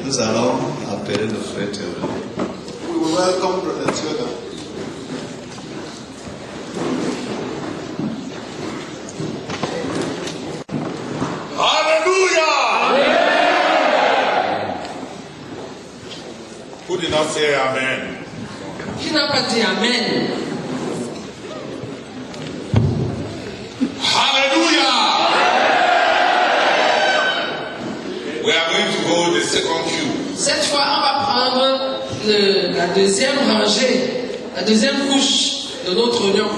Nous allons appeler le frère Théodore. We welcome Brother Theodore. Who did not say amen? Qui n'a pas dit amen? Hallelujah! We are going to hold the second queue. Cette fois, on va prendre la deuxième rangée, la deuxième couche de notre réunion.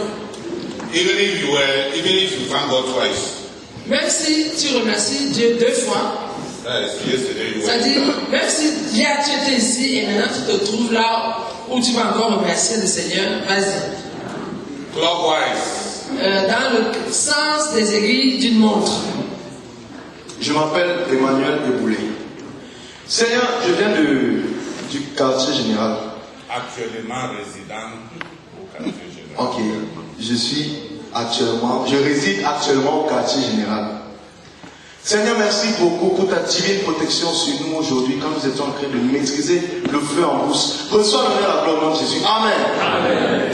Even if you thank God twice. Même si tu remercies Dieu 2 fois, That is yesterday you c'est-à-dire, were. même si hier tu étais ici et maintenant tu te trouves là où tu vas encore remercier le Seigneur, vas-y. Clockwise. Dans le sens des aiguilles d'une montre. Je m'appelle Emmanuel Eboulé. Seigneur, je viens du quartier général. Actuellement résident au quartier général. Ok, je réside actuellement au quartier général. Seigneur, merci beaucoup pour ta divine protection sur nous aujourd'hui quand nous étions en train de maîtriser le feu en brousse. Reçois l'honneur et la gloire au nom de Jésus. Amen. Amen.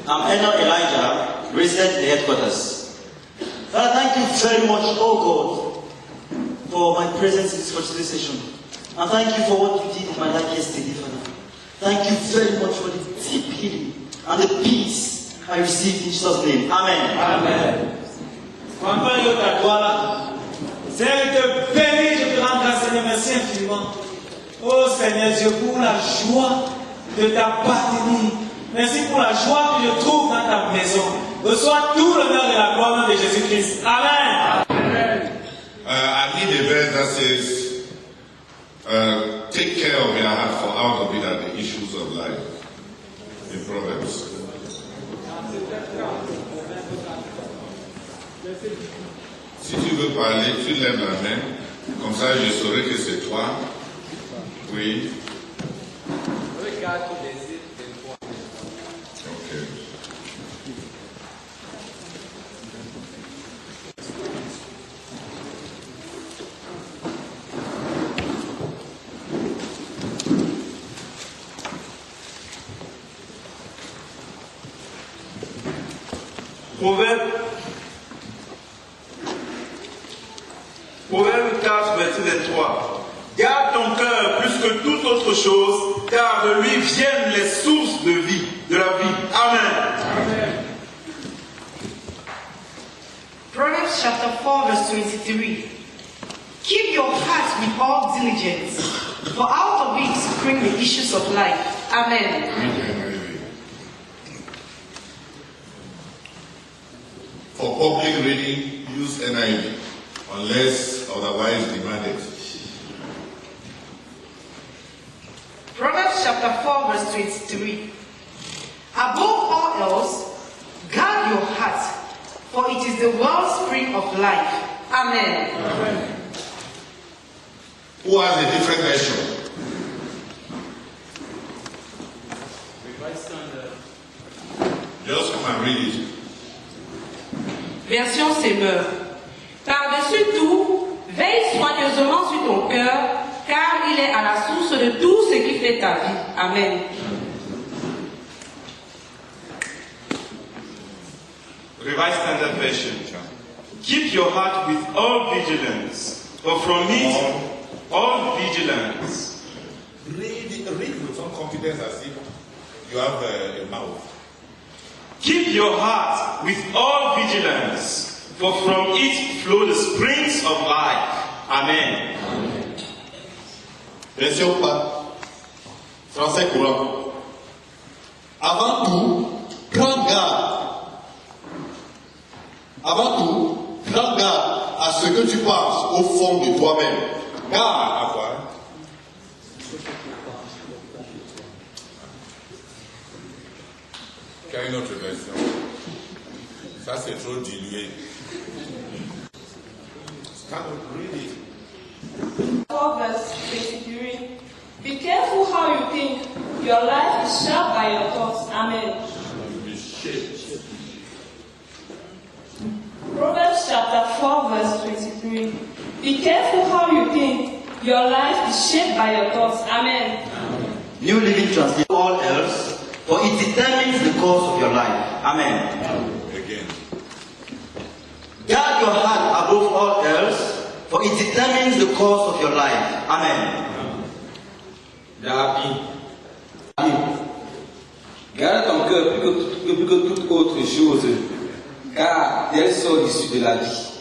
I'm Eno Elijah, resident at the headquarters. Father, thank you very much, oh God, for my presence in this particular session. And thank you for what you did in my life yesterday, Father. Thank you very much for the deep healing and the peace I received in Jesus' name. Amen. Amen. Seigneur, je te bénis, je te rends grâce, Seigneur, merci infiniment. Oh Seigneur Dieu, pour la joie de t'appartenir. Merci pour la joie que je trouve dans ta maison. Reçois tout l'honneur et la gloire de Jésus-Christ. Amen. Amen. I need a verse that says, take care of your heart, for out of it are the issues of life. In Proverbs. Si tu veux parler, tu lèves la main. Comme ça, je saurai que c'est toi. Oui. Ok. Proverbe 4, verset 23. Garde ton cœur plus que toute autre chose, car de lui viennent les sources de vie, de la vie. Amen. Amen. Proverbs chapter 4, verse 23. Keep your heart with all diligence, for out of it spring the issues of life. Amen. For public reading, use NIV, unless otherwise demanded. Proverbs chapter 4, verse 23. Above all else, guard your heart, for it is the wellspring of life. Amen. Amen. Who has a different version? Just come and read it. Version Semeur. Par-dessus tout, veille soigneusement sur ton cœur, car il est à la source de tout ce qui fait ta vie. Amen. Revised Standard Version. Keep your heart with all vigilance, for from it all vigilance. Read with some confidence as if you have a mouth. Keep your heart with all vigilance, for from it flow the springs of life. Amen. Version français courant. Avant tout, prends garde. Avant tout, prends garde à ce que tu penses au fond de toi-même. Garde à quoi? Quelle est une autre version? Ça c'est trop dilué. Stand up, read it. 4 verse 23. Be careful how you think. Your life is shaped by your thoughts. Amen. Be shaped. Proverbs chapter 4 verse 23. Be careful how you think. Your life is shaped by your thoughts. Amen. New Living Translation. All else, for it determines the course of your life. Amen. Again. Guard your heart above all else, for it determines the course of your life. Amen. Garde ton cœur plus que toute autre chose, car d'elle sort l'issue de la vie.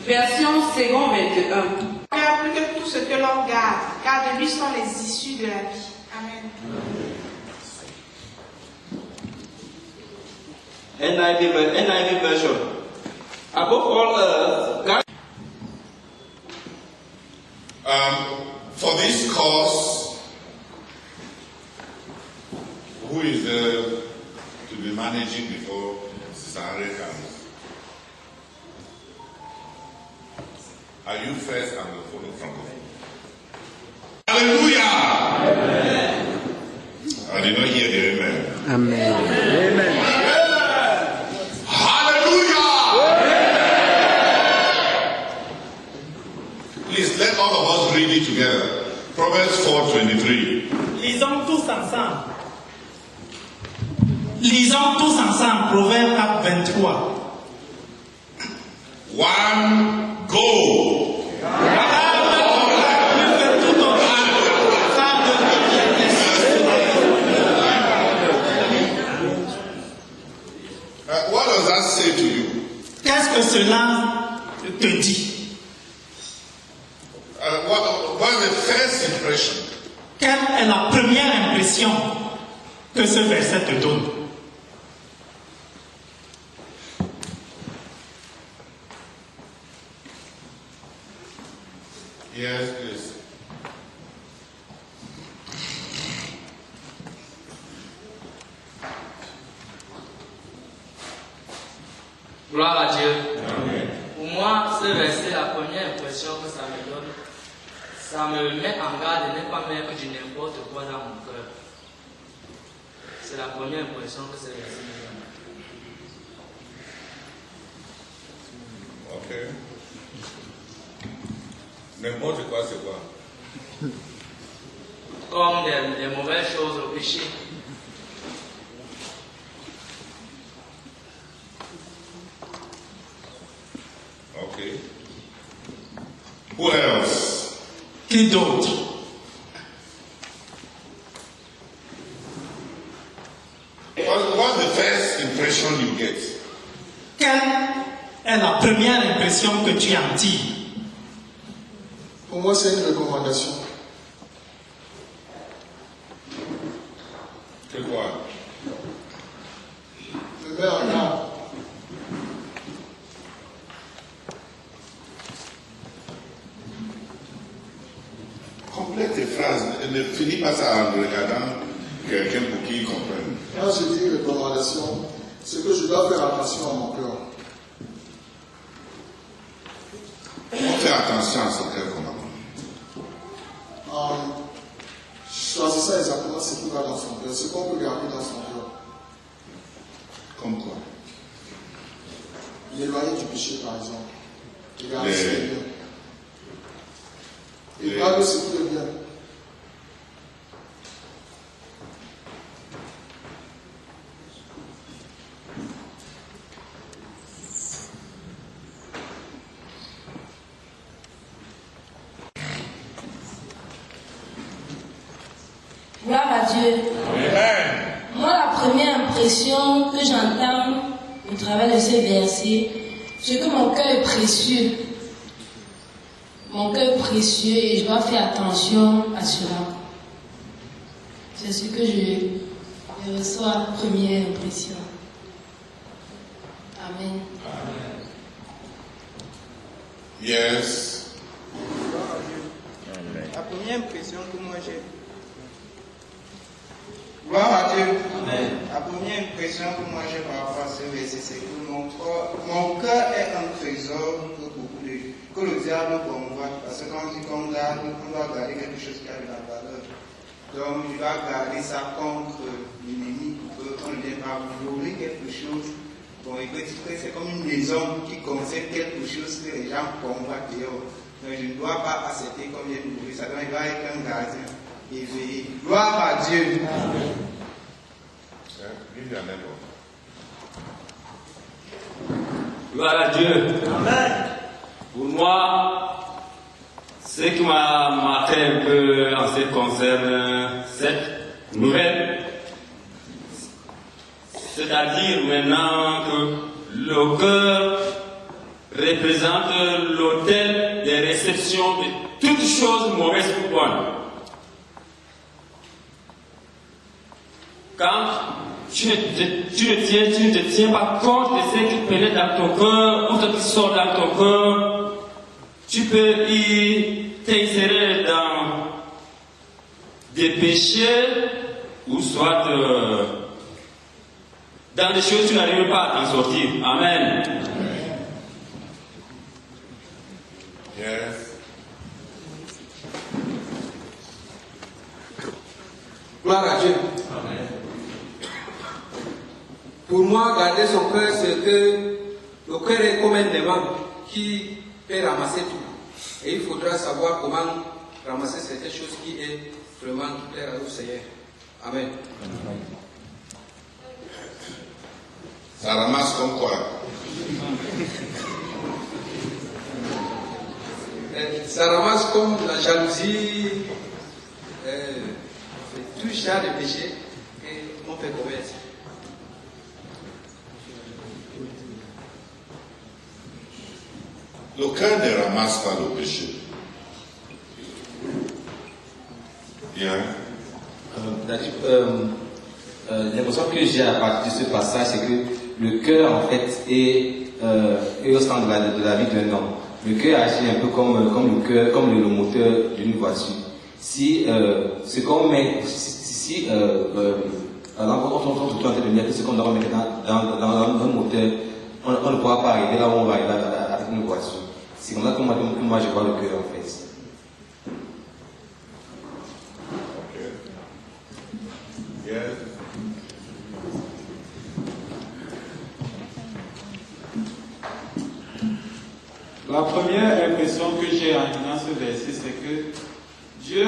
Version second 21. Cœur plus que tout ce que l'on garde, car de lui sont les issues de la vie. Amen. NIV version. Above all else, God. For this cause, who is to be managing before Sister Harry comes? Are you first and will follow from God? Hallelujah! Amen. I did not hear the amen. Amen. Amen. Hallelujah! Please let all of us read it together. Proverbs 4:23. Lisons tous ensemble. Lisons tous ensemble Proverbe 4:23. One, go! What does that say to you? Qu'est-ce que cela te dit? What's the first impression? Quelle est la première impression que ce verset te donne? Yes, please. Gloire à Dieu. Amen. Pour moi, ce verset, la première impression que ça me donne, ça me met en garde de ne pas mettre du n'importe quoi dans mon cœur. C'est la première impression que ce verset me donne. Ok. N'importe quoi, c'est quoi? Comme des mauvaises choses au péché. Okay. Who else? Qui d'autre? What's the first impression you get? Quelle est la première impression que tu en tires? Pour moi, c'est une recommandation. C'est quoi? Me mets en garde. Complète tes phrases. Ne finis pas ça en regardant quelqu'un pour qu'il comprenne. Quand je dis recommandation, c'est que je dois faire attention à mon cœur. On fait attention à ce cœur qu'on a. Choisissant exactement ce qui va dans son cœur, ce qu'on peut garder dans son cœur. Comme quoi? L'éloigner du péché, par exemple. Et garder ce qui est bien. Et garder ce qui est bien. Gloire à Dieu. Amen. Moi, la première impression que j'entends au travers de ces versets, c'est que mon cœur est précieux. Mon cœur est précieux et je dois faire attention à cela. C'est ce que je reçois, première impression. Amen. Yes. La première impression que moi j'ai. Gloire à Dieu. Amen. La première impression que moi j'ai par rapport à ce verset, c'est que mon cœur est un trésor que le diable convoite. Parce que quand on dit qu'on doit garder quelque chose qui a de la valeur. Donc je dois garder ça contre l'ennemi pour qu'on ne vienne pas voler quelque chose. Bon, il peut dire que c'est comme une maison qui concerne quelque chose que les gens convoitent dehors. Donc je ne dois pas accepter comme j'ai prouvé. Ça doit être un gardien et veiller. Gloire à Dieu. Gloire à Dieu. Amen. Pour moi, ce qui m'a marqué un peu en ce qui concerne cette nouvelle, c'est-à-dire maintenant que le cœur représente l'autel des réceptions de toutes choses mauvaises pour moi. Quand tu ne te tiens pas compte de ce qui pénètre dans ton cœur ou ce qui sort dans ton cœur, tu peux y t'insérer dans des péchés ou soit dans des choses que tu n'arrives pas à t'en sortir. Amen. Yes. Gloire à Dieu. Amen. Pour moi, garder son cœur, c'est que le cœur est comme un aimant qui peut ramasser tout. Et il faudra savoir comment ramasser certaines choses qui est vraiment qui plaire au Seigneur. Amen. Ça ramasse comme quoi? Ça ramasse comme la jalousie, tout genre de péché qu'on peut commettre. Le cœur ne ramasse pas le péché. Bien. L'impression que j'ai à partir de ce passage, c'est que le cœur, en fait, est au centre de la vie d'un homme. Le cœur agit un peu comme le cœur, comme le moteur d'une voiture. Si ce qu'on met, par exemple, on est en train de dire que ce qu'on doit mettre dans un moteur, on ne pourra pas arriver là où on va arriver avec une voiture. C'est comme ça que moi je vois le cœur, en fait. Yes. La première impression que j'ai en lisant ce verset, c'est que Dieu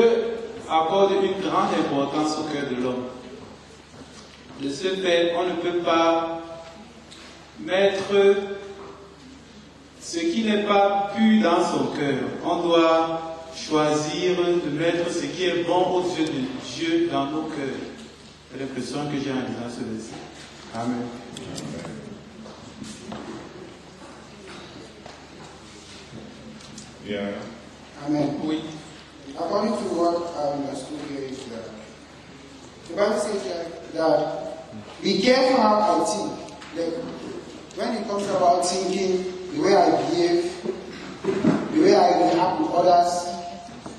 accorde une grande importance au cœur de l'homme. De ce fait, on ne peut pas mettre ce qui n'est pas pur dans son cœur. On doit choisir de mettre ce qui est bon aux yeux de Dieu dans nos cœurs. C'est l'impression que j'ai en lisant ce verset. Amen. Yeah. Amen. Oui. According to what I understood here is that the Bible says that be careful how I think. Like, when it comes about thinking, the way I behave, the way I react with others,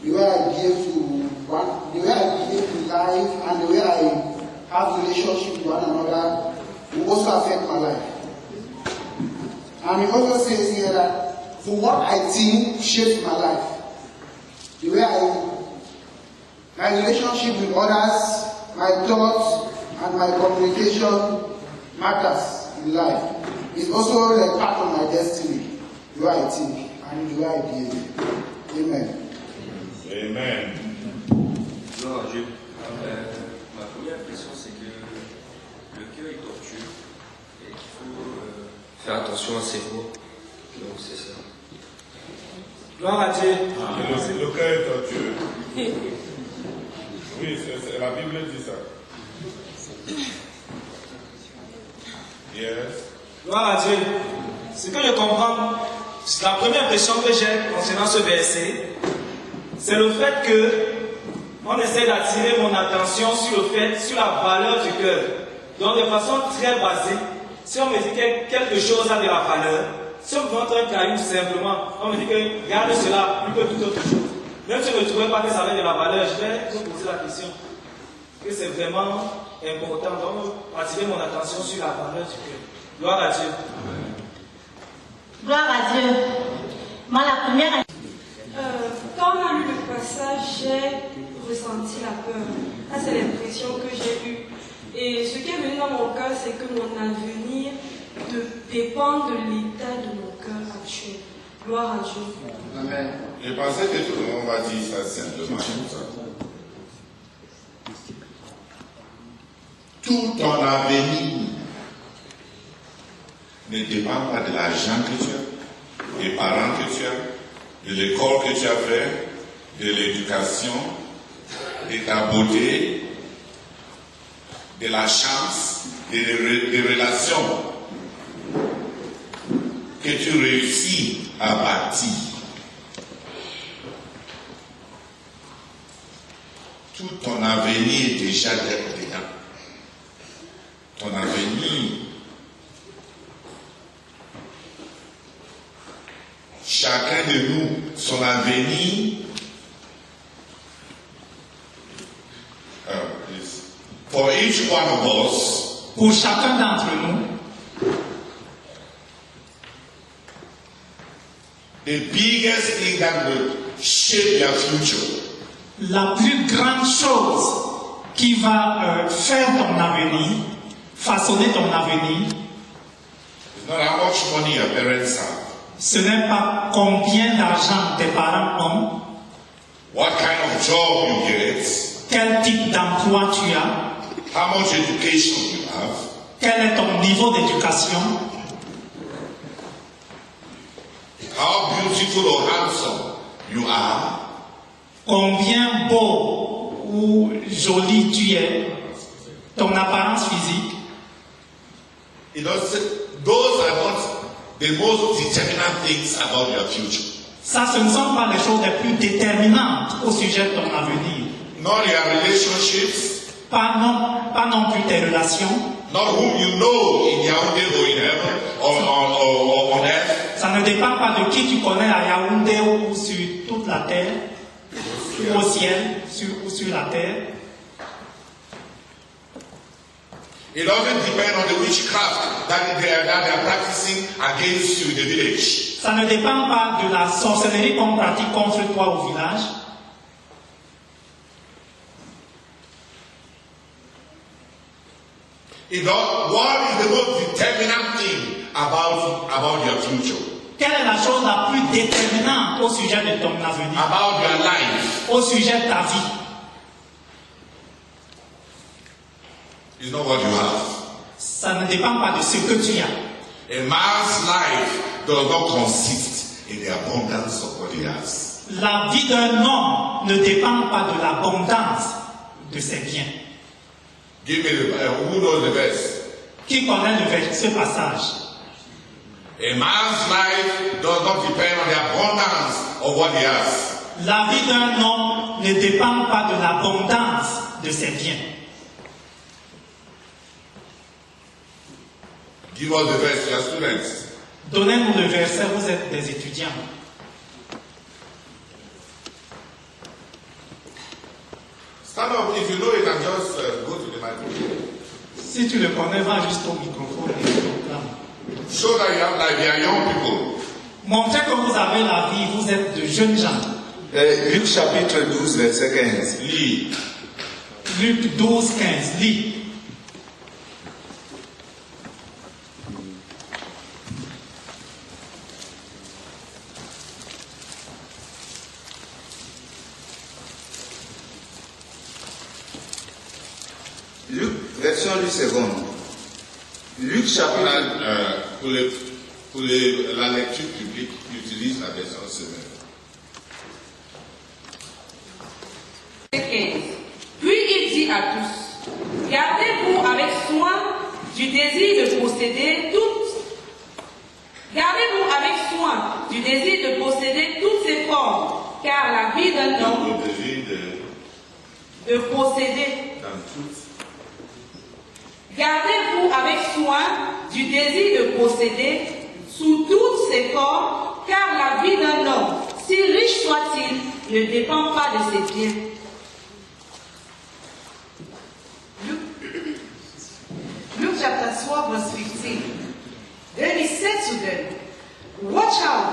the way I behave the way I behave in life, and the way I have relationship with one another will also affect my life. And it also says here that for what I think shapes my life. The way my relationship with others, my thoughts, and my communication matters in life. It's also like part of my destiny, the way I think and the way I behave. Amen. Amen. Gloire à Dieu. Ma première impression, c'est que le cœur est tortueux et qu'il faut faire attention à ses mots. Donc c'est ça. Gloire à Dieu. Le cœur est tortueux. Oui, la Bible dit ça. Yes. Gloire à Dieu. Ce que je comprends, la première impression que j'ai concernant ce verset, c'est le fait que on essaie d'attirer mon attention sur la valeur du cœur. Donc de façon très basique, si on me dit que quelque chose a de la valeur, si on me montre un caillou simplement, on me dit que garde cela plus que toute autre chose. Même si je ne trouvais pas que ça avait de la valeur, je vais vous poser la question. Que c'est vraiment important. Donc attirer mon attention sur la valeur du cœur. Gloire à Dieu. Gloire à Dieu. Moi, la première. Quand on a lu le passage, j'ai ressenti la peur. Ça, c'est l'impression que j'ai eue. Et ce qui est venu dans mon cœur, c'est que mon avenir dépend de l'état de mon cœur actuel. Gloire à Dieu. Amen. Je pensais que tout le monde va dire ça simplement. Tout ton avenir ne dépend pas de l'argent que tu as, des parents que tu as, de l'école que tu as fait, de l'éducation, de ta beauté, de la chance, des relations que tu réussis à bâtir. Tout ton avenir est déjà dedans. Ton avenir, chacun de nous, son avenir, for each one of us, pour chacun d'entre nous, the biggest thing that will shape your future, la plus grande chose qui va faire ton avenir, façonner ton avenir, is not how much money your parents have, ce n'est pas combien d'argent tes parents ont, what kind of job you get, quel type d'emploi tu as, how much education you have, quel est ton niveau d'éducation, how beautiful or handsome you are, combien beau ou joli tu es, ton apparence physique. Those are not the most determinant things about your future. Ça, ce ne sont pas les choses les plus déterminantes au sujet de ton avenir. Not your relationships. Pas non plus tes relations. Not whom you know in Yaoundé or in heaven or on earth. Ça ne dépend pas de qui tu connais à Yaoundé ou sur toute la terre, ou au ciel, ou sur la terre. It doesn't depend on the witchcraft that they are practicing against you in the village. Ça ne dépend pas de la sorcellerie qu'on pratique contre toi au village. What is the most determinant thing about your future? Quelle est la chose la plus déterminante au sujet de ton avenir? About your life. Au sujet de ta vie. It's not what you have. Ça ne dépend pas de ce que tu as. A man's life does not consist in the abundance of what he has. La vie d'un homme ne dépend pas de l'abondance de ses biens. Give me who knows the verse? Qui connaît ce passage? A man's life does not depend on the abundance of what he has. La vie d'un homme ne dépend pas de l'abondance de ses biens. Give us the verse, your students. Donnez-nous le verset, vous êtes des étudiants. Stand up if you know it and just go to the microphone. Si tu le connais, va juste au microphone et proclame. Show that you have like they are young people. Montrez que vous avez la vie, vous êtes de jeunes gens. Luc chapitre 12, verset 15. Lis. Luc 12, 15. Lis. Luc, version du second. Luc chapitre... Pour la lecture publique, utilise la version semaine. Puis il dit à tous, gardez-vous avec soin du désir de posséder toutes ces formes, car la vie d'un homme de posséder. Gardez-vous avec soin du désir de posséder sous toutes ses formes, car la vie d'un homme, si riche soit-il, ne dépend pas de ses biens. Luke chapter 12, verse 15. Then he said to them, watch out,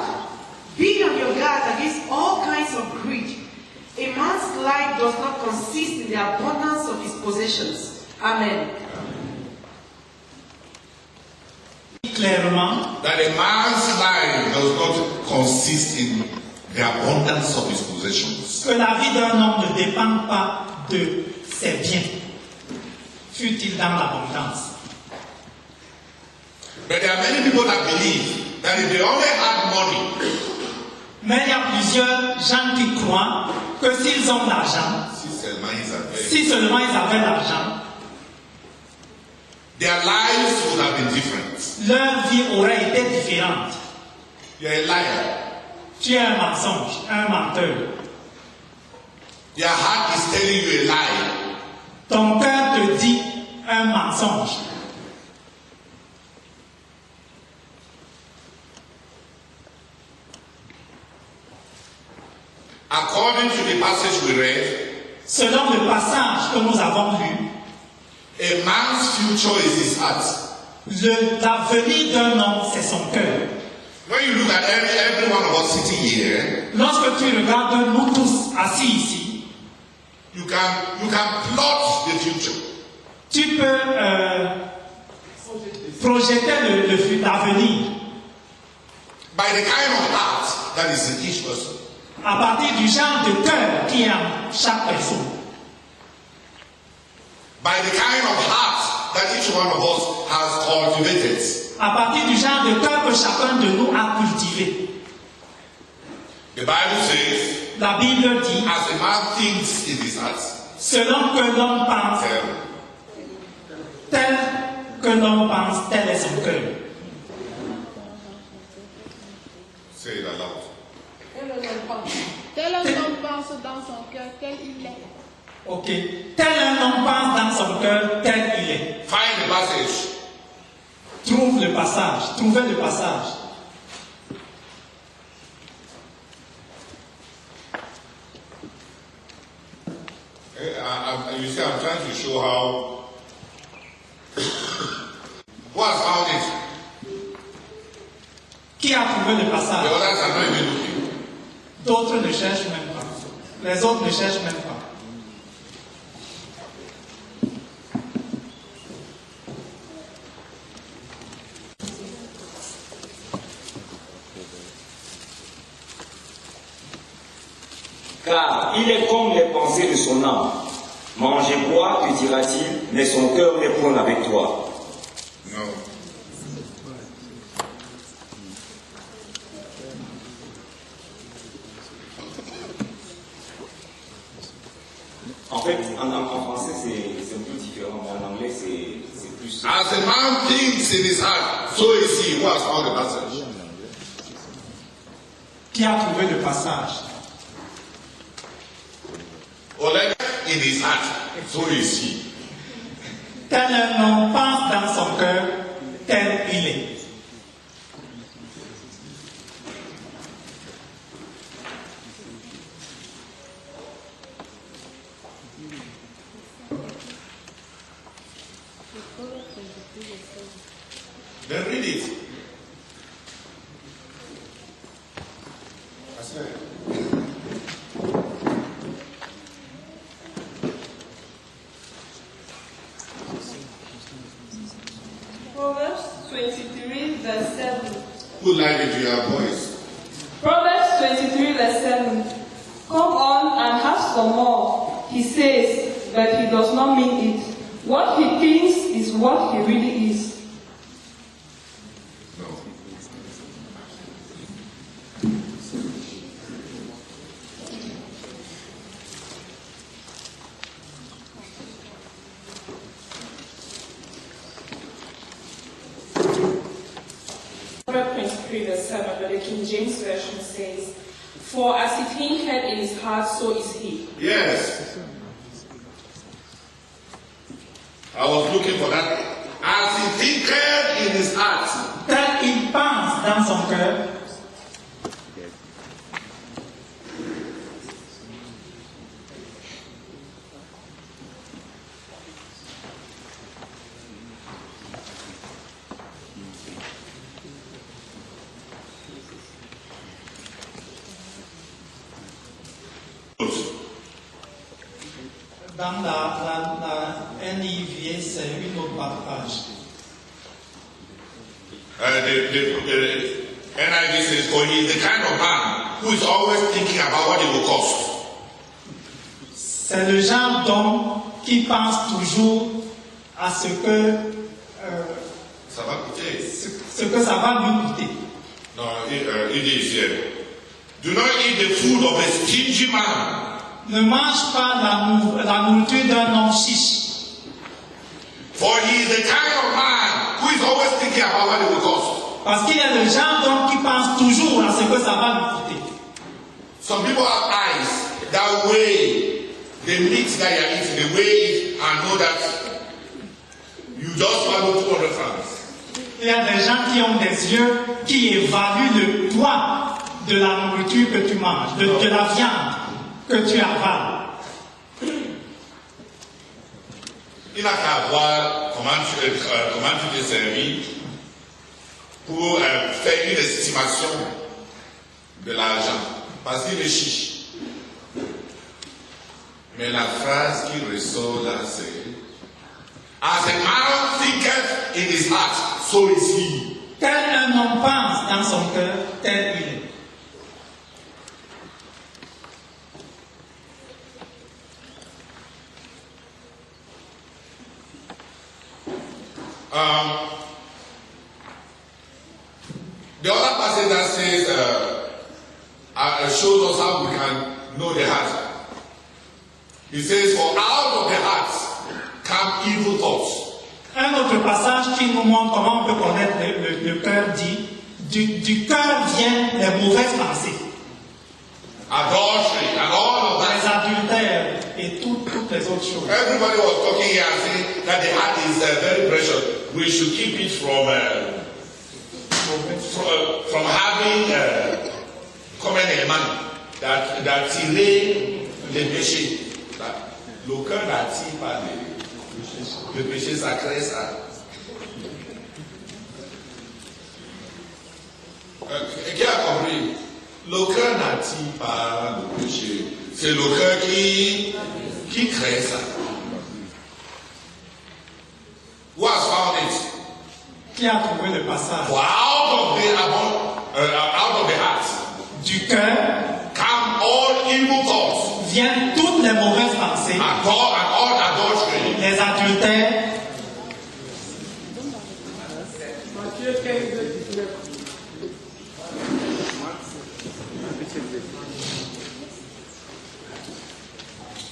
be on your guard against all kinds of greed. A man's life does not consist in the abundance of his possessions. Amen. Clairement, that a man's life does not consist in the abundance of his possessions. Que la vie d'un homme ne dépend pas de ses biens, fût-il dans l'abondance. But there are many people that believe that if they only had money, mais il y a plusieurs gens qui croient que s'ils ont l'argent, si seulement ils avaient l'argent, their lives would have been different. Leur vie aurait été différente. You're a liar. Tu es un mensonge, un menteur. Your heart is telling you a lie. Ton cœur te dit un mensonge. According to the passage we read, selon le passage que nous avons lu, a man's future is his heart. L'avenir d'un homme, c'est son cœur. When you look at every one of us sitting here, lorsque tu regardes nous tous assis ici, you can plot the future. Tu peux projeter l'avenir. By the kind of heart that is in each person. À partir du genre de cœur qui est en chaque personne. By the kind of heart that each one of us has cultivated. À partir du genre de cœur que chacun de nous a cultivé. The Bible says, la Bible dit, as a man thinks in his heart, selon que l'homme pense, tel que l'homme pense, tel est son cœur. Say it aloud. Tel un homme pense dans son cœur, tel il est. Ok. Tel un homme pense dans son cœur, tel il est. Find the passage. Trouve le passage. Trouvez le passage. You see, I'm trying to show how. Who has found it? Qui a trouvé le passage? The others are not even looking. D'autres ne cherchent même pas. Les autres ne cherchent même pas. Car il est comme les pensées de son âme. Mange et bois, te dira-t-il, mais son cœur n'est point avec toi. Non. En fait, en français, c'est un peu différent, mais en anglais, c'est plus... As a man thinks in his heart, so is he who has found the passage. Qui a trouvé le passage? Oleg in his heart, so is he. Tel un homme pense dans son cœur, tel il est. Then read it. That's right. Proverbs 23, verse 7. Who like it to your voice? Proverbs 23, verse 7. Come on and have some more. He says, but he does not mean it. What he thinks is what he really is. Proverbs 23, verse 7, but the King James Version says, for as he thinketh in his heart, so is he. Yes. I was looking for that. As he thinketh in his heart. Tel il pense dans son cœur. Dans la NIV, c'est une autre page. The NIV says, for he is the kind of man who is always thinking about what it will cost. C'est le genre d'homme qui pense toujours à ce que Ça va coûter. ce que ça va lui coûter. Non, il dit ici, do not eat the food of a stingy man. Ne mange pas la nourriture d'un homme chiche. For he is the kind of man who is always thinking about what it will cost. Parce qu'il est le genre d'homme qui pense toujours à ce que ça va lui coûter. Some people have eyes that weigh the meat that you are eating, they weigh it and know that you just swallow 200 francs. Il y a des gens qui ont des yeux qui évaluent le poids de la nourriture que tu manges, de la viande que tu avales. Il n'a qu'à voir comment tu te servis pour faire une estimation de l'argent. Parce qu'il est chiche. Mais la phrase qui ressort là, c'est As a man thinketh in his heart, so is he. Tel un homme pense dans son cœur, tel il est. The other passage that says, shows us how we can know the heart. It says, for out of the heart come evil thoughts. Un autre passage qui nous montre comment on peut connaître le cœur dit, du cœur viennent les mauvaises pensées. Adultery and all of that. Les adultères et toutes les autres choses. Everybody was talking here and saying that the heart is very precious. We should keep it from having common élément d'attirer les péchés. Le cœur n'attire pas le péché sacré, ça. Qui a compris? Le cœur n'attire pas le péché. C'est le cœur qui crée ça. Who has found it? Qui a trouvé le passage? For out of the heart, du cœur, come all evil thoughts. Viennent toutes les mauvaises pensées. And all adultery. Les adultères. Matthieu 15, 19.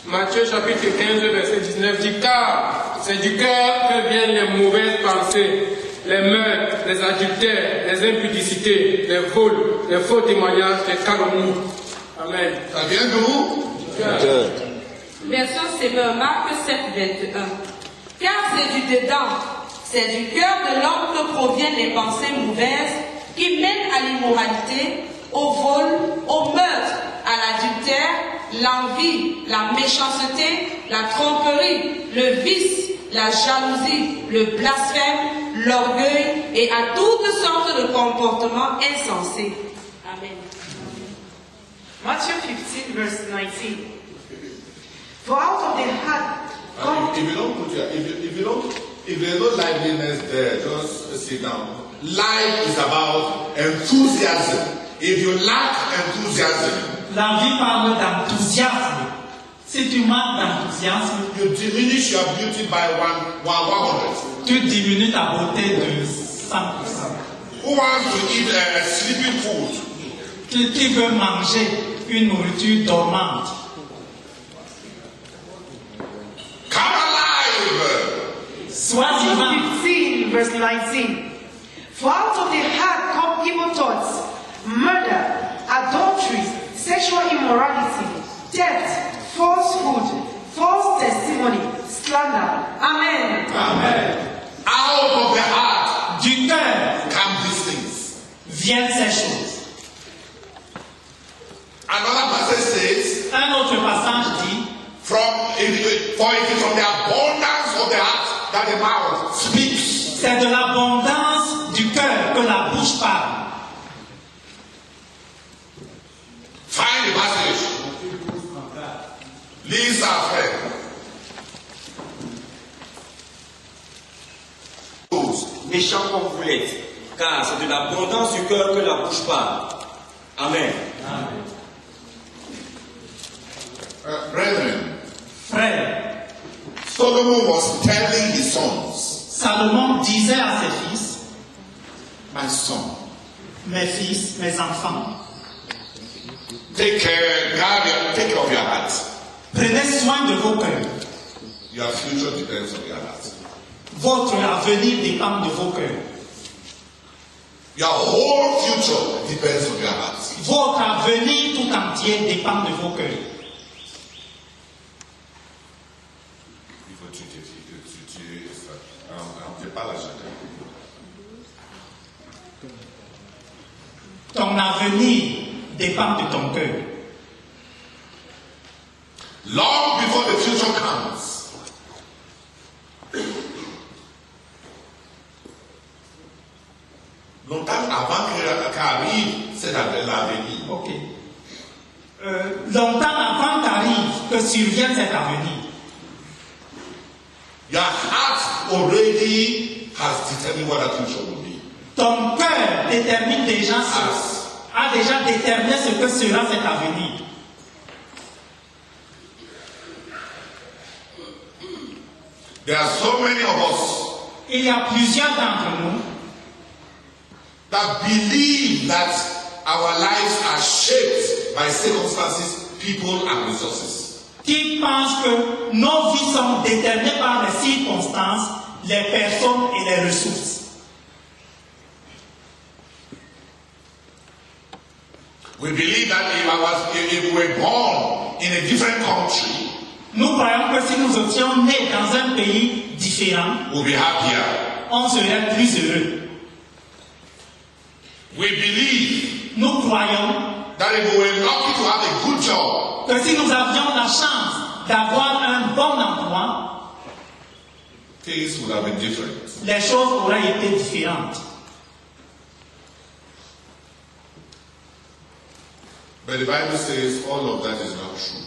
Matthieu chapitre 15, verset 19 dit, car c'est du cœur que viennent les mauvaises pensées, les meurtres, les adultères, les impudicités, les vols, les faux témoignages, les calomnies. Amen. Ça vient d'où? Version Sévère, Marc 7, 21. Car c'est du dedans, c'est du cœur de l'homme que proviennent les pensées mauvaises qui mènent à l'immoralité, au vol, au meurtre, à l'adultère, l'envie, la méchanceté, la tromperie, le vice, la jalousie, le blasphème, l'orgueil et à toutes sortes de comportements insensés. Amen. Matthew 15, verse 19. For out of the heart if you don't put your, if there's no liveliness there, just sit down. Life is about enthusiasm. If you lack enthusiasm, la vie parle d'enthousiasme. Si tu manques d'enthousiasme, you diminish your beauty by 100. Tu diminues ta beauté de 100%. Who wants to eat a sleeping food? Qui veut manger une nourriture dormante? Come alive! Sois vivant. 15, verse 19. For out of the heart come evil thoughts, murder, adultery, sexual immorality, theft, falsehood, false testimony, slander. Amen. Amen. Out of the heart, du cœur, come these things. Viennent ces choses. Another passage says, un autre passage dit, for it is from the abundance of the heart that the mouth speaks. C'est de l'abondance du cœur que la bouche parle. Find the passage. Lis ça frère. Méchants comme vous l'êtes, car c'est de l'abondance du cœur que la bouche parle. Amen. Amen. Brethren, Frères, Solomon was telling his sons, Salomon disait à ses fils, my son, mes fils, mes enfants, take care of your heart. prenez soin de vos cœurs. Your future depends on your heart. Votre avenir dépend de vos cœurs. Your whole future depends on your heart. Votre avenir tout entier dépend de vos cœurs. Il faut étudier ça. On ne pas l'agenda. Ton avenir dépend de ton cœur. Long before the future comes, longtemps avant qu'arrive cet avenir. Ok. Longtemps avant qu'arrive, que survienne cet avenir. Your heart already has determined what that future will be. Ton cœur détermine déjà a déjà déterminé ce que sera cet avenir. There are so many of us Il y a plusieurs d'entre nous that believe that our lives are shaped by circumstances, people, and resources. qui pensent que nos vies sont déterminées par les circonstances, les personnes et les ressources. We believe that if we were born in a different country, Nous croyons que si nous étions nés dans un pays différent, we'll be happier. on serait plus heureux. We believe Nous croyons that if we were lucky to have a good job, que si nous avions la chance d'avoir un bon emploi, things would have been different. les choses auraient été différentes. But the Bible says all of that is not true.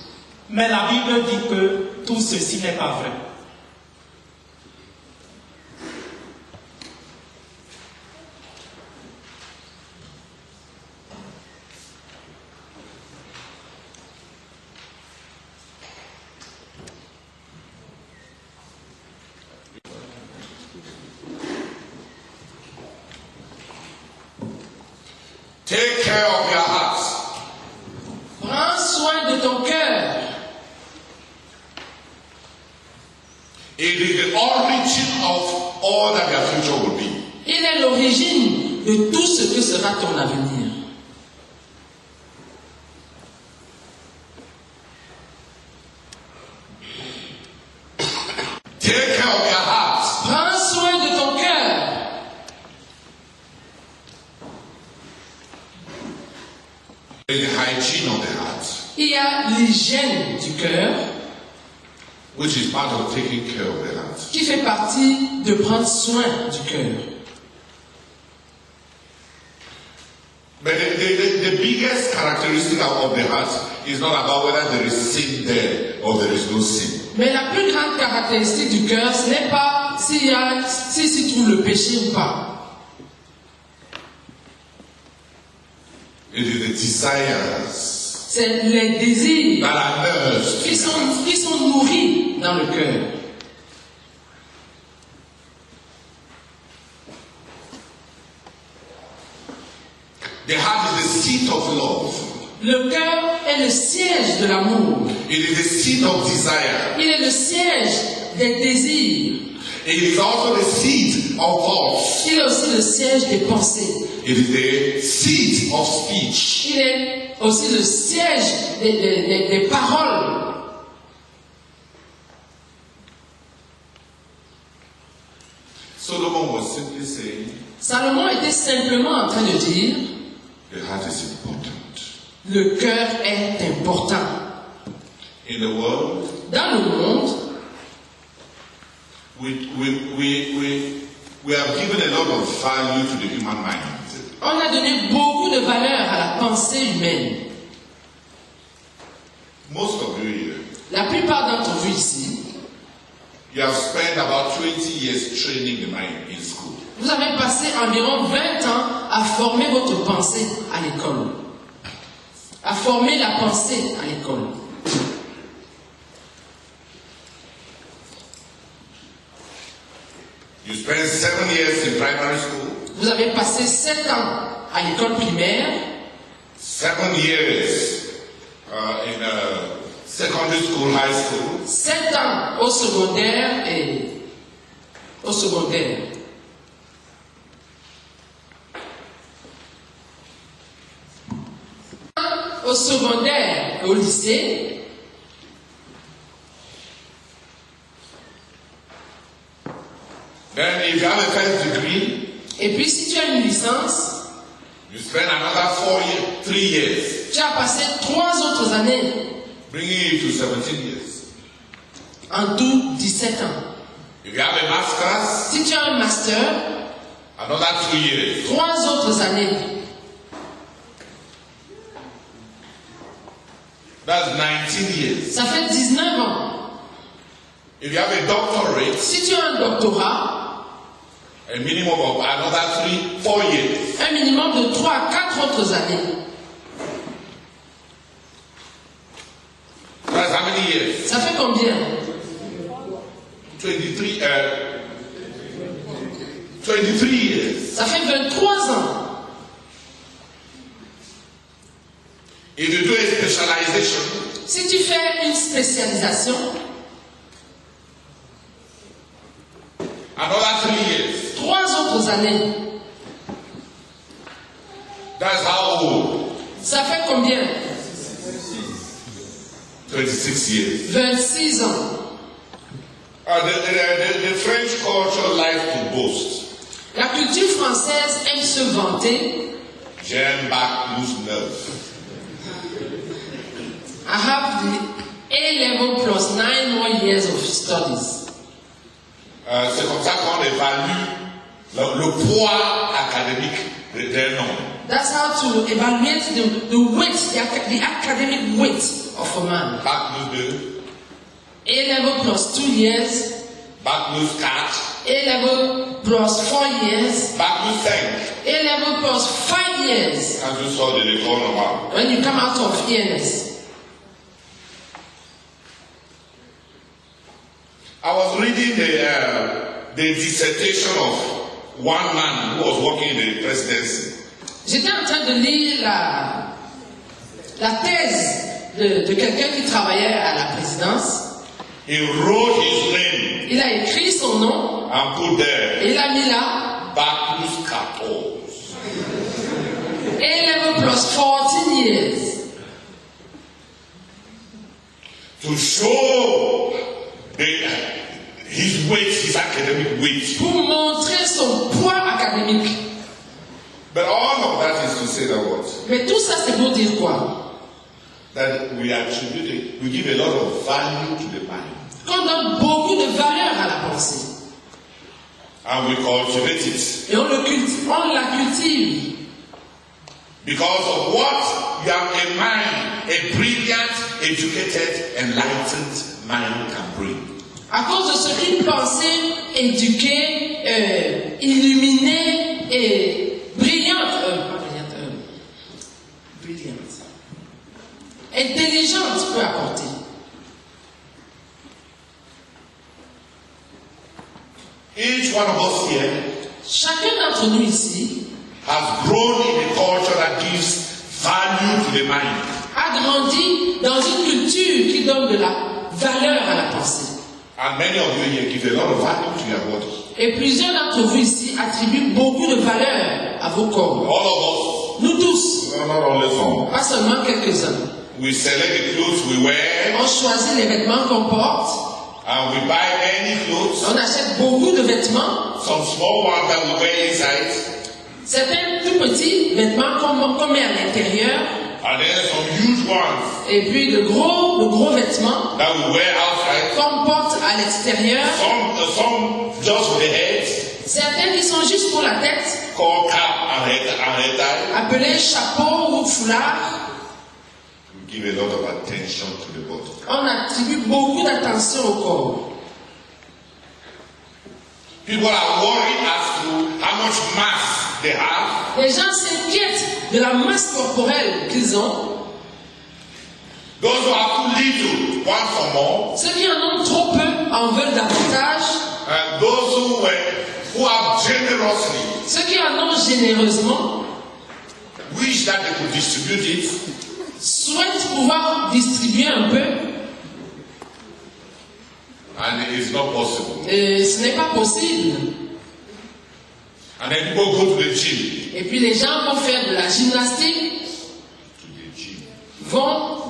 Mais la Bible dit que tout ceci n'est pas vrai. Take care of your heart. Prends soin de ton cœur. It is the origin of all that your future will be. Il est l'origine de tout ce que sera ton avenir. Take care of your heart. Prends soin de ton cœur. There is the hygiene of the heart, Il y a l'hygiène du cœur which is part of taking care of the heart. qui fait partie de prendre soin du cœur. But the biggest characteristic of the heart is not about whether there is sin there or there is no sin. Mais la plus grande caractéristique du cœur, ce n'est pas s'y trouve le péché ou pas. It is the desires C'est les désirs that are nursed. qui sont nourris dans le cœur. The heart is the seat of love. Le cœur est le siège de l'amour. It is the seat of desire. Il est le siège des désirs. It is also the seat of thoughts. Il est aussi le siège des pensées. It is the seat of speech. Il est aussi le siège des paroles. Solomon was simply saying, Salomon était simplement en train de dire, the heart is important. le cœur est important. In the world, Dans le monde, we have given a lot of value to the human mind. on a donné beaucoup de valeur à la pensée humaine. Most of you here, La plupart d'entre vous ici, you have spent about 20 years training the mind in school. vous avez passé environ 20 ans à former votre pensée à l'école. À former la pensée à l'école. You spent 7 years in primary school. Vous avez passé 7 ans à l'école primaire. 7 years in secondary school, high school. 7 ans au secondaire et au secondaire. Au secondaire et au lycée. Then if you have a first degree, et puis si tu as une licence, you spend another 3 years. Tu as passé 3 autres années. Bringing you to 17 years. En tout, 17 ans. If you have a master's, si tu as un master, another 2 years. 3 autres années. That's 19 years. Ça fait 19 ans. If you have a doctorate, si tu as un doctorat, a minimum of another 3-4 years. Un minimum de 3 à 4 autres années. That's how many years? Ça fait combien? 23 years. Ça fait 23 ans. If you do a specialization, si tu fais une spécialisation, another 3 years. 3 autres années. That's how old? Ça fait combien? 26 years. 26 ans. The French culture likes to boast. La culture française aime se vanter. J'aime bac plus 9. I have the A-level plus 9 more years of studies. C'est comme ça qu'on évalue le poids académique d'un homme. That's how to evaluate the weight, the academic weight of a man. Bac plus 2. A-level plus 2 years. Bac plus 4. A-level plus 4 years. Bac plus 5. A-level plus 5 years. Quand tu sors de l'école normale. When you come out of ENS. I was reading the dissertation of one man who was working in the presidency. J'étais en train de lire la thèse de quelqu'un qui travaillait à la présidence. He wrote his name. Il a écrit son nom. And put there. Et il a mis là. Bac plus 14. A-level plus 14 years. To show his weight, his academic weight. Pour montrer son poids académique. But all of that is to say that what? Mais tout ça c'est pour dire quoi? That we give a lot of value to the mind. Qu'on donne beaucoup de valeur à la pensée. And we cultivate it. Et on la cultive. Because of what you have a mind, a brilliant, educated, enlightened mind can bring. À cause de ce qu'une pensée éduquée, illuminée et brillante, intelligente peut apporter. Each one of us here, chacun d'entre nous ici, has grown in a culture that gives value to the mind. A grandi dans une culture qui donne de la valeur à la pensée. And many of you here give a lot of value to your body. Et plusieurs d'entre vous ici attribuent beaucoup de valeur à vos corps. All of us. Nous tous. Not only some. Pas seulement quelques-uns. We select the clothes we wear. On choisit les vêtements qu'on porte. And we buy many clothes. On achète beaucoup de vêtements. Some small ones that we wear inside. Certains tout petits vêtements qu'on met à l'intérieur. And then some huge ones. Et puis de gros vêtements. That we wear outside. Qu'on porte à l'extérieur. Some just for the head. Certains qui sont juste pour la tête. Called cap and head tie. Appelés chapeau ou foulard. We give a lot of attention to the body. On attribue beaucoup d'attention au corps. People are worried as to how much mass they have. Les gens s'inquiètent de la masse corporelle qu'ils ont. Those who are too little want for more. Ceux qui en ont trop peu en veulent davantage. And those who who have generously, ceux qui en ont généreusement, wish that they could distribute it, souhaitent pouvoir distribuer un peu, and it is not possible. et ce n'est pas possible. And then people go to the gym. Et puis les gens vont faire de la gymnastique, vont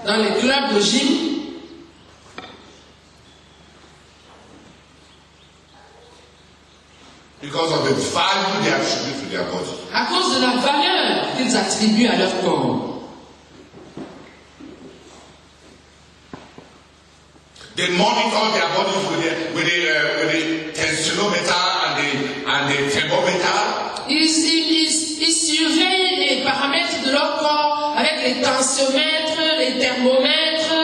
dans les clubs de gym, because of the value they attribute to their body. à cause de la valeur qu'ils attribuent à leur corps. They monitor their bodies with the tensiometer and the thermometer. Ils surveillent les paramètres de leur corps avec les tensiomètres, les thermomètres.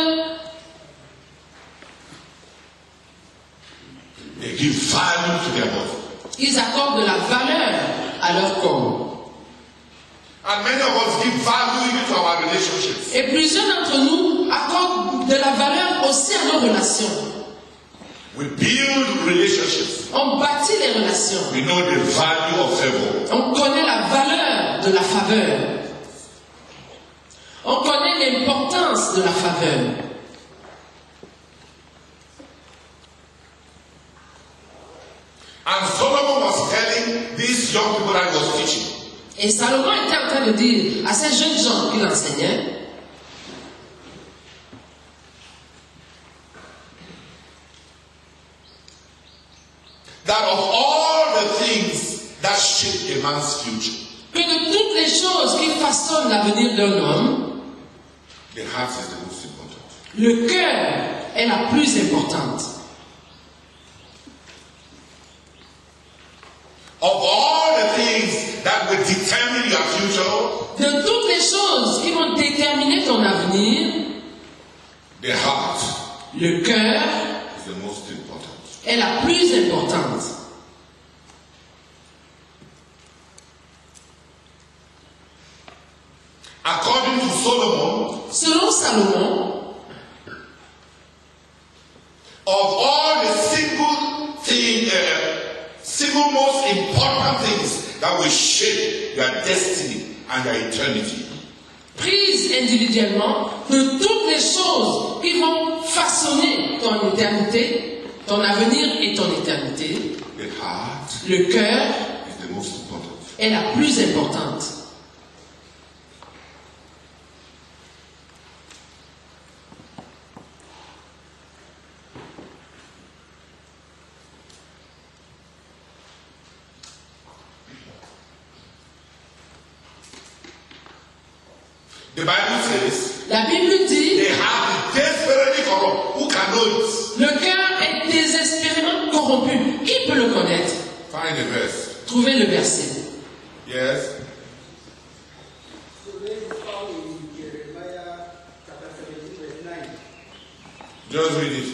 They give value to their body. Ils accordent de la valeur à leur corps. And many of us give value even to our relationships. Et plusieurs d'entre nous accordent de la valeur aussi à nos relations. We build relationships. On bâtit les relations. We know the value of favor. On connaît la valeur de la faveur. On connaît l'importance de la faveur. And Solomon was telling these young people that he was teaching. Et Salomon était en train de dire à ces jeunes gens qu'il enseignait, that of all the things that shape a man's future, que de toutes les choses qui façonnent l'avenir d'un homme, the heart is the most important. le cœur est la plus importante. Of all the things that will determine your future, de toutes les choses qui vont déterminer ton avenir, the heart le cœur is the most important. est la plus importante. According to Solomon, selon Salomon, of all the single most important things that will shape your destiny and your eternity, prise individuellement, de toutes les choses qui vont façonner ton éternité, ton avenir et ton éternité, the heart le cœur is the most important. est la plus importante. The Bible says, la Bible dit, they have desperately corrupt. Who can know it? Le cœur est désespérément corrompu. Qui peut le connaître? Find the verse. Trouvez le verset. Yes. Just read it.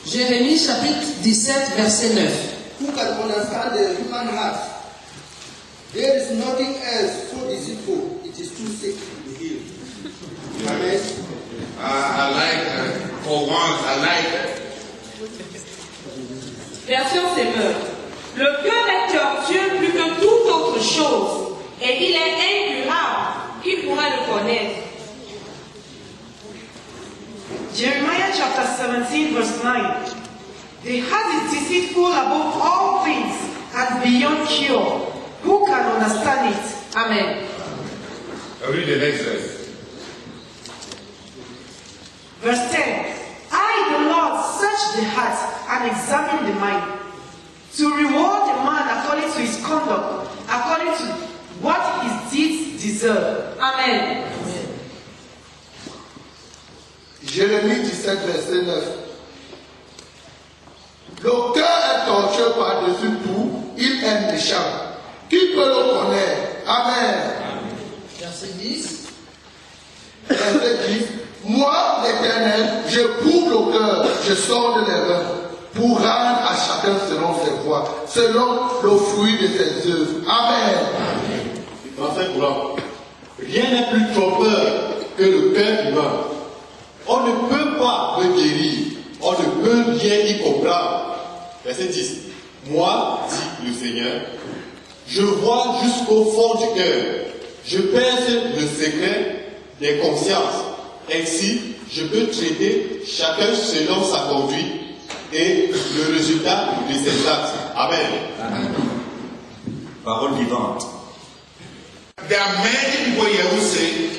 Jérémie chapitre 17, verset 9. Who can understand the human heart? There is nothing else so deceitful. It is too sick to heal. Amen. I like for once, I like Version Semeur. Le cœur est tortueux plus que toute autre chose, et il est incurable. Qui pourra le connaître? Jeremiah chapter 17 verse 9. The heart is deceitful above all things and beyond cure. Who can understand it? Amen. I'll read the next verse. Verse 10. I, the Lord, search the heart and examine the mind, to reward a man according to his conduct, according to what his deeds deserve. Amen. Jérémie 17, verset 9. Le cœur est tortueux par-dessus tout, il est méchant. Qui peut le connaître? Amen. Verset 10. Verset 10. Moi, l'Éternel, je prouve le cœur, je sonde les reins, pour rendre à chacun selon ses voies, selon le fruit de ses œuvres. Amen. Français courant. Rien n'est plus trompeur que le cœur humain. On ne peut pas me guérir, on ne peut rien y comprendre. Verset 10. Moi, dit le Seigneur, je vois jusqu'au fond du cœur, je perce le secret des consciences. Ainsi, je peux traiter chacun selon sa conduite et le résultat de ses actes. Amen. Amen. Parole vivante. There are many people here who say,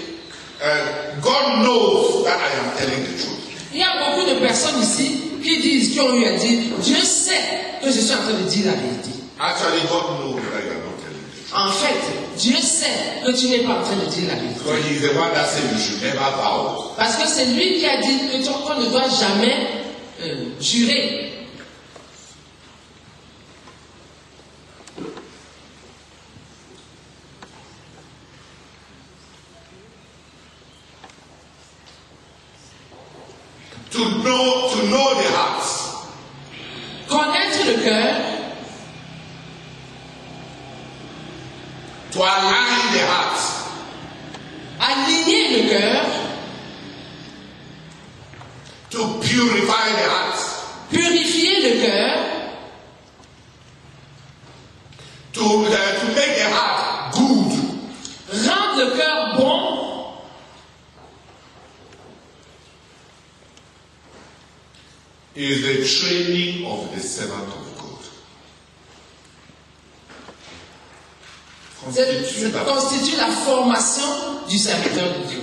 God knows that I am telling the truth. Il y a beaucoup de personnes ici qui ont eu à dire, Dieu sait que je suis en train de dire la vérité. Actually, God knows that you are not telling the truth. En fait, Dieu sait que tu n'es pas en train de dire la vérité. Because he is the one that said you should never vow. Parce que c'est lui qui a dit que qu'on ne doit jamais jurer. To know the heart. Connaître le cœur. To align the heart. Aligner le cœur. To purify the heart. Purifier le cœur. To make the heart good. Rendre le cœur bon. Is the training of the servant of God. Ça constitue la formation du serviteur de Dieu.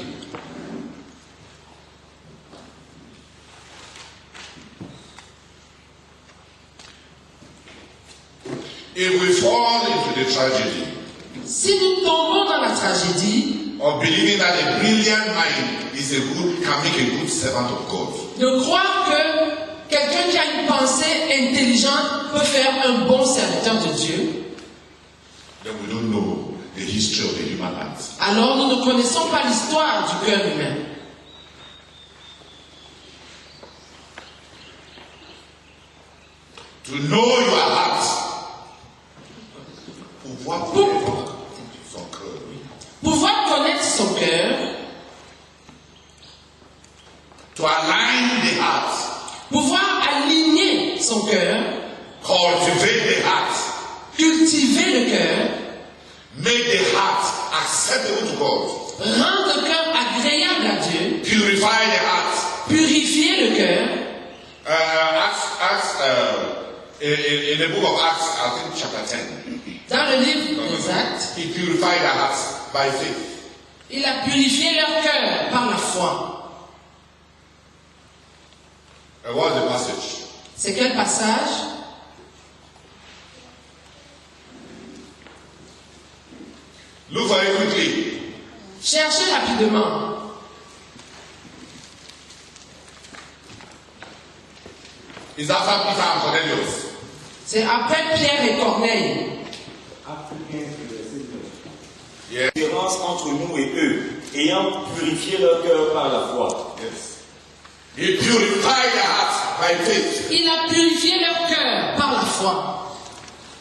If we fall into the tragedy, si nous tombons dans la tragédie, of believing that a brilliant mind can make a good servant of God, de croire que quelqu'un qui a une pensée intelligente peut faire un bon serviteur de Dieu, then we don't know the history of the human heart. Alors nous ne connaissons pas l'histoire du cœur humain. To know your heart, pouvoir connaître son cœur, to align the heart, pouvoir aligner son cœur, cultivate the heart, cultiver le cœur, make the heart acceptable to God, rendre le cœur agréable à Dieu, purify the heart, purifier le cœur. In the book of Acts, I think chapter 10. Dans le livre des Actes, he purified their hearts by faith. Il a purifié leur cœur par la foi. What's the passage? C'est quel passage? Look for it quickly. Cherchez rapidement. It's after Peter and Cornelius. C'est après Pierre et Corneille. La différence entre nous et eux, ayant purifié leur cœur par la foi. Yes. He purified their hearts by faith. Il a purifié leur cœur par la foi.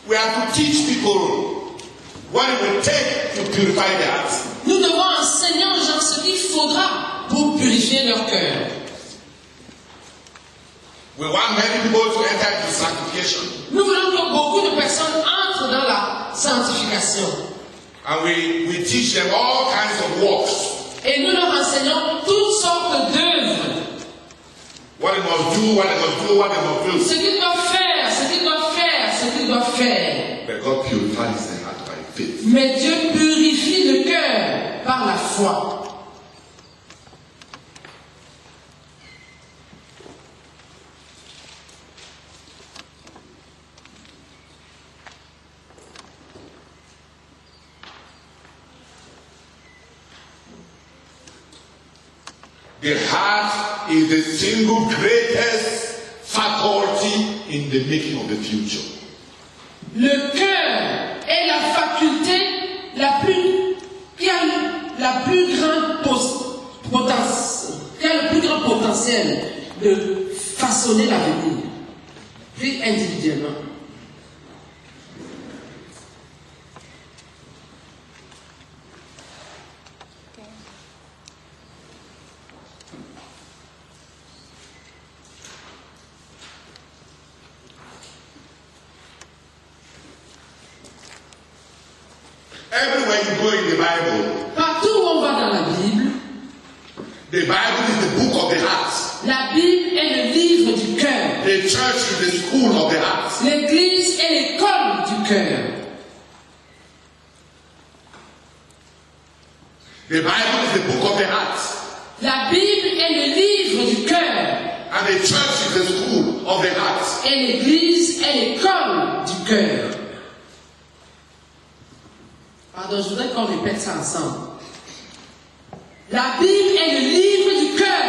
We have to teach people what it will take to purify their hearts. Nous devons enseigner aux gens ce qu'il faudra pour purifier leur cœur. We want many people to enter into sanctification. Nous voulons que beaucoup de personnes entrent dans la sanctification. And we teach them all kinds of works. Et nous leur enseignons toutes sortes d'œuvres. What they must do, what they must do, what they must do. Ce qu'ils doivent faire, ce qu'ils doivent faire, ce qu'ils doivent faire. But God purifies their heart by faith. Mais Dieu purifie le cœur par la foi. The heart is the single greatest faculty in the making of the future. Le cœur est la faculté qui a la plus grande qui a le plus grand potentiel de façonner l'avenir, puis individuellement. Everywhere you go in the Bible, Partout où on va dans la Bible, the Bible is the book of the heart. la Bible est le livre du cœur. The church is the school of the heart. L'église est l'école du cœur. The Bible is the book of the heart. La Bible est le livre du cœur. And the church is the school of the heart. Et l'église est l'école du cœur. Pardon, je voudrais qu'on répète ça ensemble. La Bible est le livre du cœur.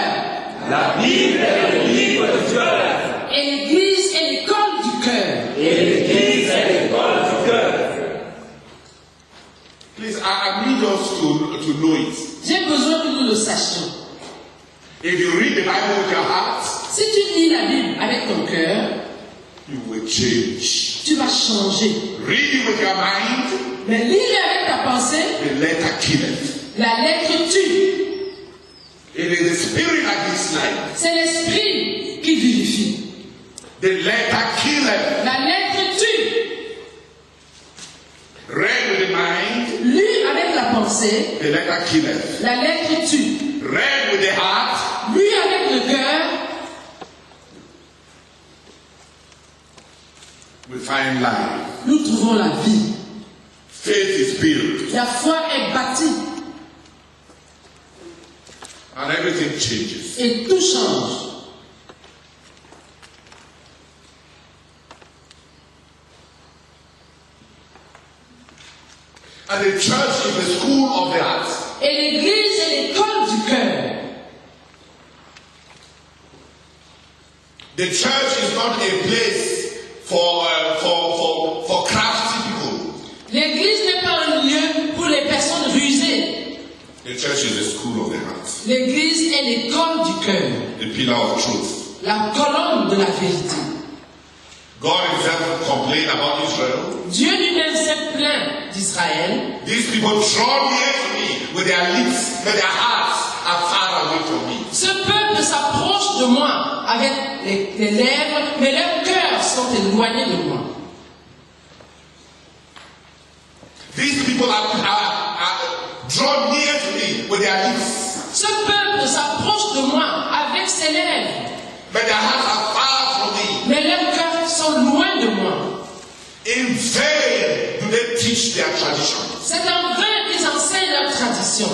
La Bible est le livre du cœur. Et l'église est l'école du cœur. Et l'église est l'école du cœur. Please, I need us to know it. J'ai besoin que nous le sachions. If you read the Bible with your heart, Si tu lis la Bible avec ton cœur, you will change. tu vas changer. Read it with your mind, Mais lis-le avec ta pensée, the letter killeth. la lettre tue. It is the spirit that gives life. C'est l'esprit qui vivifie. The letter killeth. La lettre tue. Read with the mind, Lu avec la pensée, the letter killeth. la lettre tue. Read with the heart, Lu avec le cœur, we find life. nous trouvons la vie. Faith is built, La foi est bâtie and everything changes. et tout change. And the church is the school of the heart. Et l'église est l'école du cœur. The church is not a place for crafty people. L'église n'est pas un lieu pour les personnes rusées. The church is the school of the heart, L'église est l'école du cœur, the pillar of truth. la colonne de la vérité. God himself complained about Israel. Dieu lui-même s'est plaint d'Israël. These people draw near to me with their lips, but their hearts are far away from me. Ce peuple s'approche de moi avec les lèvres, mais leurs cœurs sont éloignés de moi. These people are drawn near to me with their lips, Ce peuple s'approche de moi avec ses lèvres, but their hearts are far from me. mais leurs cœurs sont loin de moi. In vain do they teach their tradition. C'est en vain qu'ils enseignent leur tradition.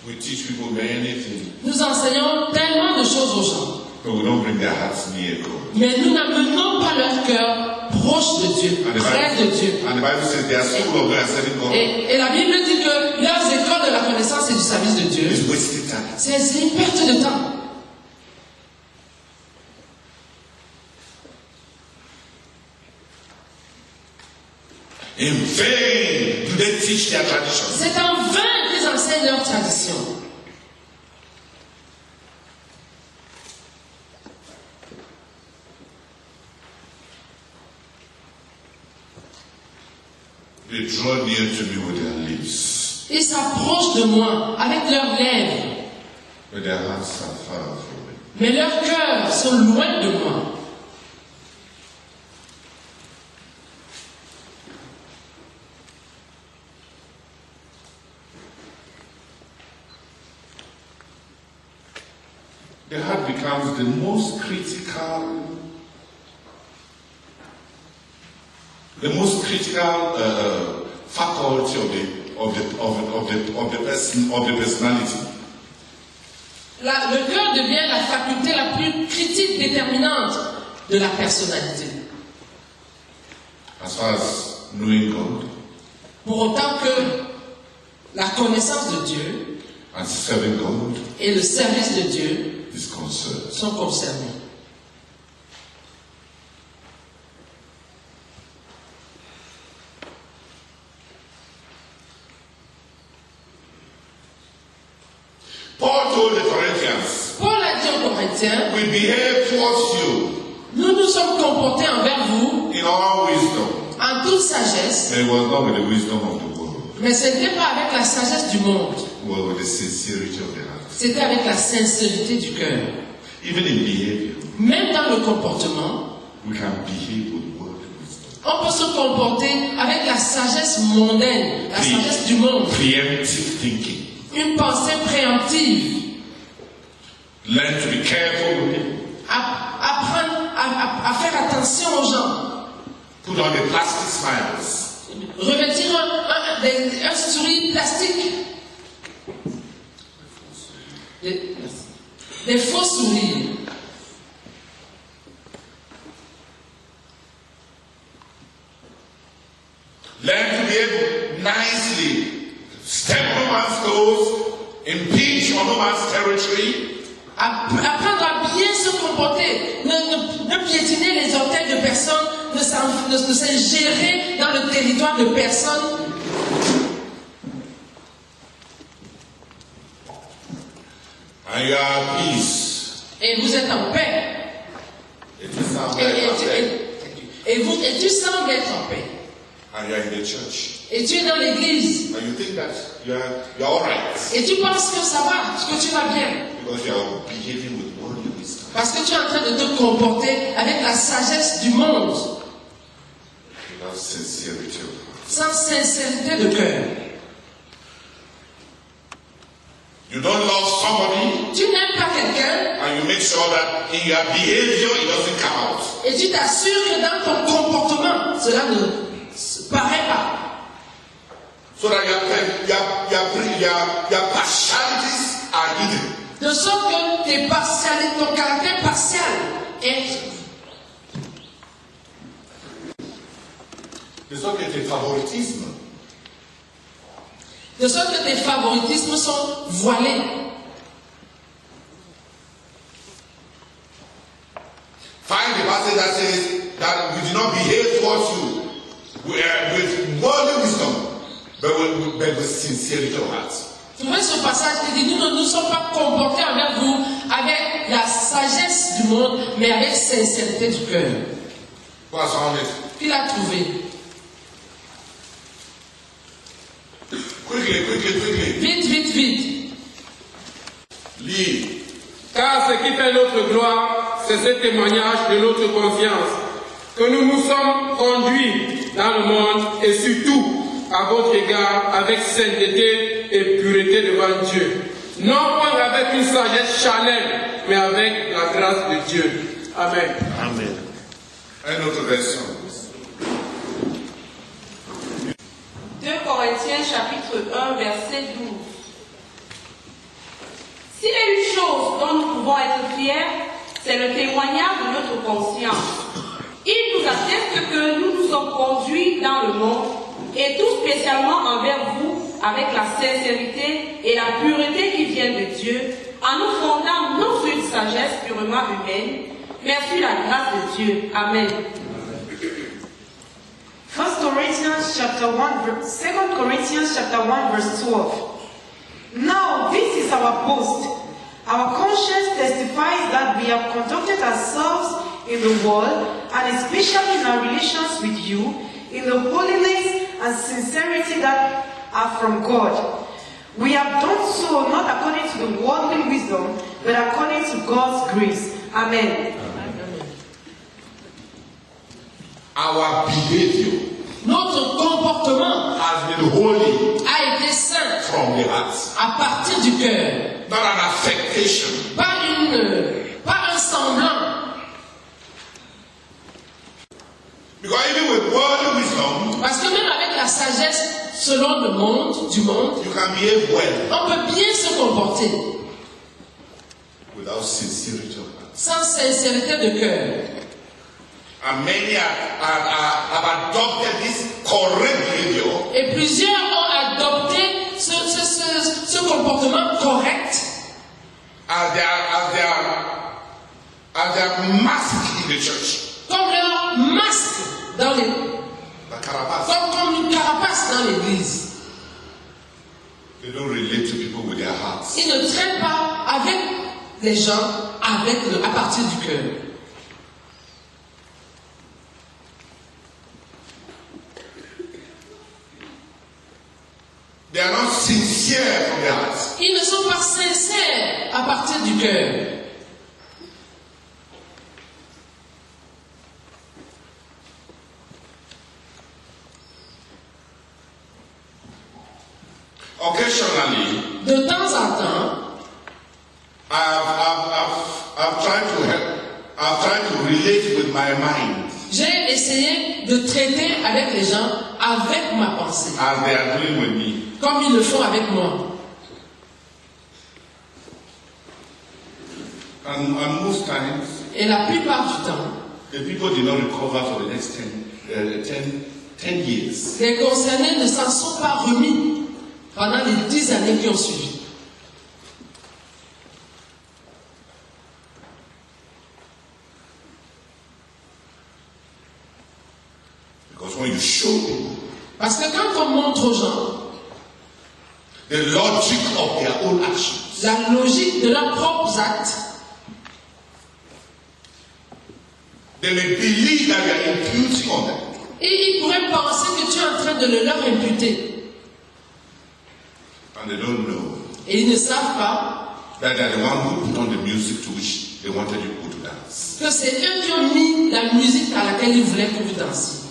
We teach people many things, Nous enseignons tellement de choses aux gens, but we don't bring their hearts near God. mais nous n'amenons pas leur cœur proche de Dieu, près de Dieu. And the Bible says they are school of God and serving God. Et la Bible dit que leurs écoles de la connaissance et du service de Dieu, It's wasted time. c'est une perte de temps. In vain do they teach their tradition. C'est en vain qu'ils enseignent leur tradition. They draw near to me with their lips, Ils s'approchent de moi avec leurs lèvres, but their hearts are far from me. mais leurs cœurs sont loin de moi. The heart becomes the most critical faculty of the personality. Le cœur devient la faculté la plus critique, déterminante de la personnalité. As far as knowing God Pour autant que la connaissance de Dieu and serving God et le service de Dieu is concerned. sont concernés. Paul told the Corinthians, Paul a dit aux Corinthiens, we behave towards you nous nous sommes comportés envers vous in all wisdom, en toute sagesse, but it was not with the wisdom of the world, mais ce n'était pas avec la sagesse du monde, but with the sincerity of the heart. c'était avec la sincérité du cœur. Even in behavior, Même dans le comportement, we can behave with worldly wisdom. On peut se comporter avec la sagesse mondaine, la sagesse du monde. Preemptive thinking. Une pensée préemptive. Learn to be careful with people. Apprendre à faire attention aux gens. Put on the plastic smiles. Revêtir un sourire plastique. Des faux sourires. Learn to behave nicely. Step on no man's toes. Impinge on no man's territory. Apprendre à bien se comporter. Ne piétiner les orteils de personne. Ne s'ingérer dans le territoire de personne. And you are at peace. Et vous êtes en paix. Et tu sembles être en paix. Et tu sembles être en paix. And you are in the church. Et tu es dans l'église. And you think that you are all right. Et tu penses que ça va, que tu vas bien. Because you are behaving with worldly wisdom. Parce que tu es en train de te comporter avec la sagesse du monde. Without sincerity of heart. Sans sincérité de cœur. You don't love somebody. Tu n'aimes pas quelqu'un. And you make sure that in your behavior it doesn't come out. Et tu t'assures que dans ton comportement, cela ne paraît pas. So that your partialities are hidden. De sorte que ton caractère partial est. De sorte que tes favoritismes. De sorte que tes favoritismes sont voilés. Find the passage that says that we do not behave towards you with worldly wisdom, but with sincerity of heart. Trouvez ce passage qui dit, nous ne nous sommes pas comportés envers vous avec la sagesse du monde, mais avec sincérité du cœur. Qui l'a trouvé? Vite. Lis. Car ce qui fait notre gloire, c'est ce témoignage de notre confiance, que nous nous sommes conduits dans le monde et surtout à votre égard avec sainteté et pureté devant Dieu. Non pas avec une sagesse charnelle, mais avec la grâce de Dieu. Amen. Amen. Une autre version. 2 Corinthiens chapitre 1 verset 12. S'il y a une chose dont nous pouvons être fiers, c'est le témoignage de notre conscience. Il nous atteste que nous nous sommes conduits dans le monde, et tout spécialement envers vous, avec la sincérité et la pureté qui viennent de Dieu, en nous fondant non sur une sagesse purement humaine, mais sur la grâce de Dieu. Amen. 2 Corinthians chapter 1 verse 12. Now this is our boast. Our conscience testifies that we have conducted ourselves in the world, and especially in our relations with you, in the holiness and sincerity that are from God. We have done so not according to the worldly wisdom, but according to God's grace. Amen. Our behavior, notre comportement, has been holy, a été saint, from the heart, à partir du cœur, not an affectation, pas un semblant. Because even with worldly wisdom, parce que même avec la sagesse selon le monde, du monde, you can behave well, on peut bien se comporter, without sincerity of heart. Sans sincérité de cœur. And many have adopted this correct behavior. Et plusieurs ont adopté ce comportement correct as their mask in the church. Comme leur masque dans les... Comme une carapace dans l'église. They don't relate to people with their hearts. Ils ne traitent pas avec les gens à partir du cœur. They are not sincere from their hearts. Ils ne sont pas sincères à partir du cœur. Occasionally, de temps en temps, I've tried to relate with my mind. J'ai essayé de traiter avec les gens avec ma pensée. As they are doing with me. Comme ils le font avec moi. And most times, et la plupart du temps, the people did not recover for the next 10 years. Les concernés ne s'en sont pas remis pendant les 10 années qui ont suivi. Because when you show people, parce que quand on montre aux gens the logic of their own actions, la logique de leurs propres actes, they may believe that you are imputing on them. Et ils pourraient penser que tu es en train de le leur imputer. And they don't know. Et ils ne savent pas that they are the one who put on the music to which they wanted you to dance. Que c'est eux qui ont mis la musique à laquelle ils voulaient que vous dansiez.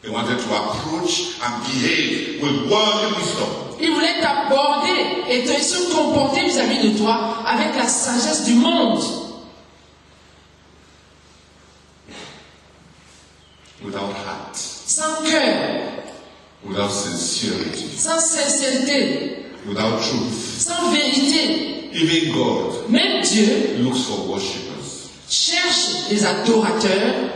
They wanted to approach and behave with worldly wisdom. Ils voulaient t'aborder et se comporter vis-à-vis de toi avec la sagesse du monde. Without heart. Sans cœur. Without sincerity. Sans sincérité. Without truth. Sans vérité. Even God. Même Dieu looks for worshippers. Cherche des adorateurs.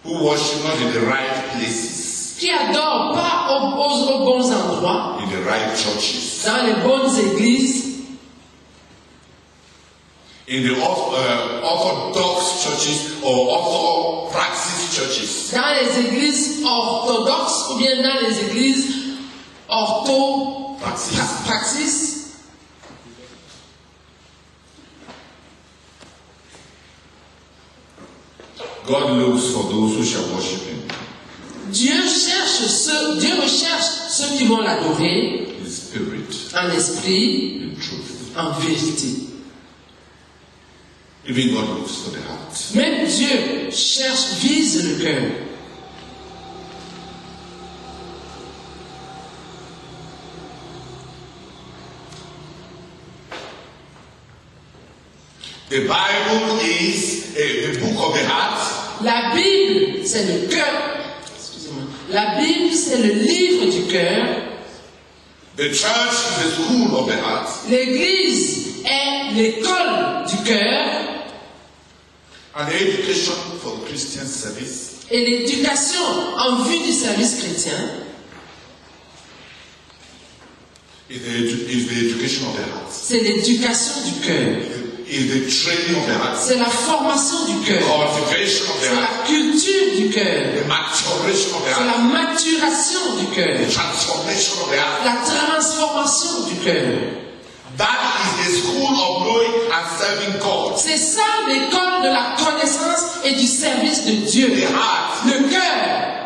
Who worship not in the right places. Qui adorent pas aux bons endroits. In the right churches. Dans les bonnes églises. In the orthodox churches or orthopraxis churches. Dans les églises orthodoxes ou bien dans les églises orthopraxis. God looks for those who shall worship Him. Dieu recherche ceux qui vont l'adorer in spirit, en esprit, in truth. En vérité. Even God looks for the heart. Même Dieu vise le cœur. The Bible is a book of the heart. La Bible, c'est le cœur. Excusez-moi. La Bible, c'est le livre du cœur. The church is the school of the heart. L'église est l'école du cœur. And the education for the Christian service. Et l'éducation en vue du service chrétien. Is the education of the heart. C'est l'éducation du cœur. Is the training of the heart. C'est la formation du cœur. Cultivation of the c'est heart. La culture du cœur. The maturation of the heart. C'est la maturation du cœur. The transformation of the heart. La transformation du cœur. That is the school of knowing and serving God. C'est ça l'école de la connaissance et du service de Dieu. The heart. Le cœur.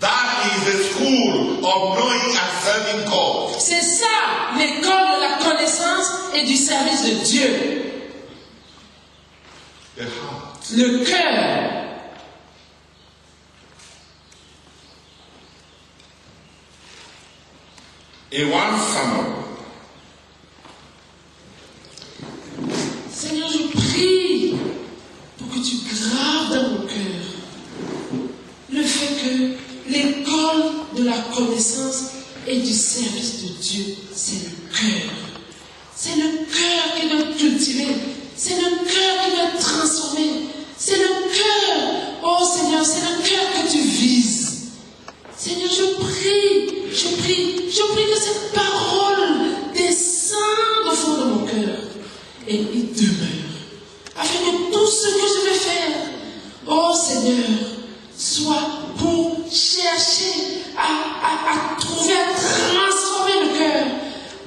That is the school of knowing and serving God. C'est ça l'école de la connaissance et du service de Dieu. The heart. Le cœur. In 1 Samuel. Seigneur, je prie pour que tu graves dans mon cœur le fait que l'école de la connaissance et du service de Dieu, c'est le cœur. C'est le cœur qui doit cultiver. C'est le cœur qui doit transformer. C'est le cœur. Oh Seigneur, c'est le cœur que tu vises. Seigneur, je prie que cette parole descende au fond de mon cœur et y demeure. Afin que tout ce que je vais faire, oh Seigneur, soit pour chercher à trouver, à transformer le cœur,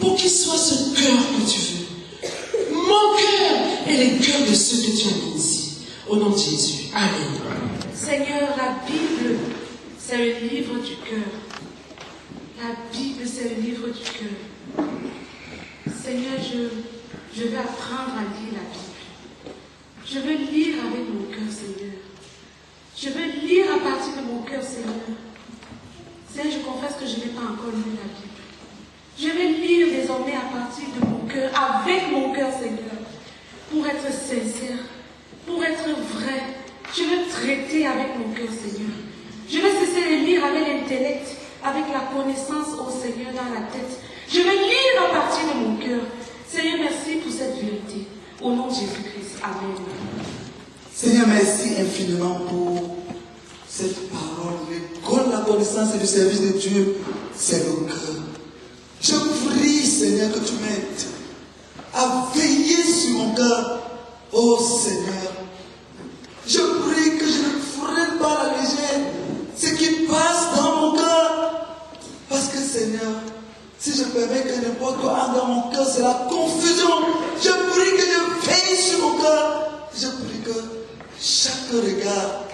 pour qu'il soit ce cœur que tu veux. Mon cœur et les cœurs de ceux que tu as mis ici. Au nom de Jésus. Amen. Seigneur, la Bible, c'est le livre du cœur. La Bible, c'est le livre du cœur. Seigneur, je vais apprendre à lire la Bible. Je veux lire avec mon cœur, Seigneur. Je veux lire à partir de mon cœur, Seigneur. Seigneur, je confesse que je n'ai pas encore lu la Bible. Je vais lire désormais à partir de mon cœur, avec mon cœur, Seigneur, pour être sincère, pour être vrai. Je veux traiter avec mon cœur, Seigneur. Je veux cesser de lire avec l'intellect, avec la connaissance, au Seigneur, dans la tête. Je veux lire à partir de mon cœur. Seigneur, merci pour cette vérité. Au nom de Jésus-Christ. Amen. Seigneur, merci infiniment pour cette parole. L'école de la connaissance et du service de Dieu, c'est le cœur. Je prie, Seigneur, que tu m'aides à veiller sur mon cœur. Oh Seigneur, je prie que je ne freine pas la légère ce qui passe dans mon cœur. Parce que Seigneur, si je permets que n'importe quoi entre dans mon cœur, c'est la confusion. Je prie que je veille sur mon cœur. Je prie que chaque regard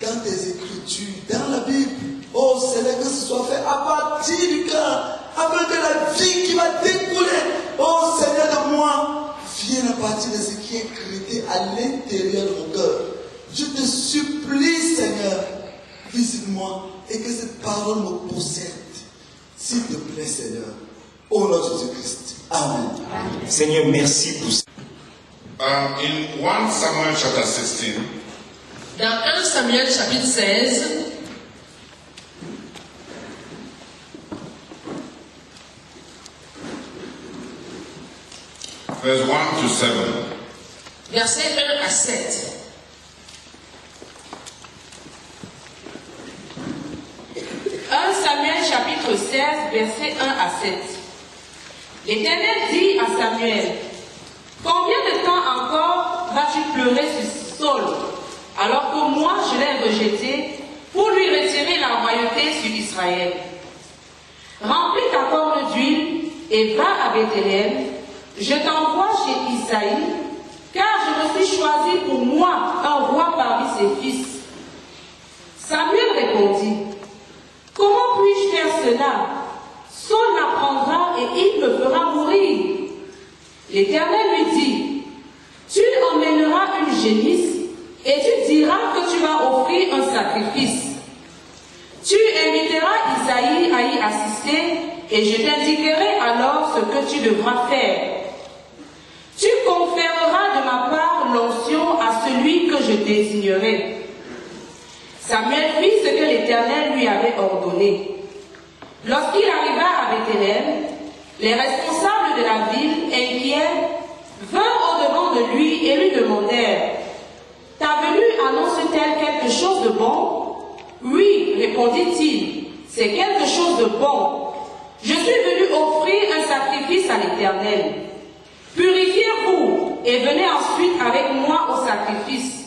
dans tes écritures, dans la Bible, oh Seigneur, que ce soit fait à partir du cœur, afin que la vie qui va découler, oh Seigneur, de moi, vienne à partir de ce qui est écrit à l'intérieur de mon cœur. Je te supplie, Seigneur, visite-moi et que cette parole me possède. S'il te plaît, Seigneur, au nom de Jésus-Christ. Amen. Seigneur, merci pour ça. In 1 Samuel chapter 16, dans 1 Samuel chapitre 16, verse 1 to 7. versets 1 à 7. Samuel chapitre 16, versets 1 à 7. L'Éternel dit à Samuel, combien de temps encore vas-tu pleurer sur Saul, alors que moi je l'ai rejeté pour lui retirer la royauté sur Israël? Remplis ta corne d'huile et va à Bethléem, je t'envoie chez Isaïe, car je me suis choisi pour moi un roi parmi ses fils. Samuel répondit, comment puis-je faire cela? Saul m'apprendra et il me fera mourir. L'Éternel lui dit, tu emmèneras une génisse et tu diras que tu vas offrir un sacrifice. Tu inviteras Isaïe à y assister et je t'indiquerai alors ce que tu devras faire. Tu conféreras de ma part l'onction à celui que je désignerai. Samuel fit ce que l'Éternel lui avait ordonné. Lorsqu'il arriva à Bethléem, les responsables de la ville, inquiets, vinrent au-devant de lui et lui demandèrent, « Ta venue annonce-t-elle quelque chose de bon ?» « Oui, répondit-il, c'est quelque chose de bon. Je suis venu offrir un sacrifice à l'Éternel. Purifiez-vous et venez ensuite avec moi au sacrifice. »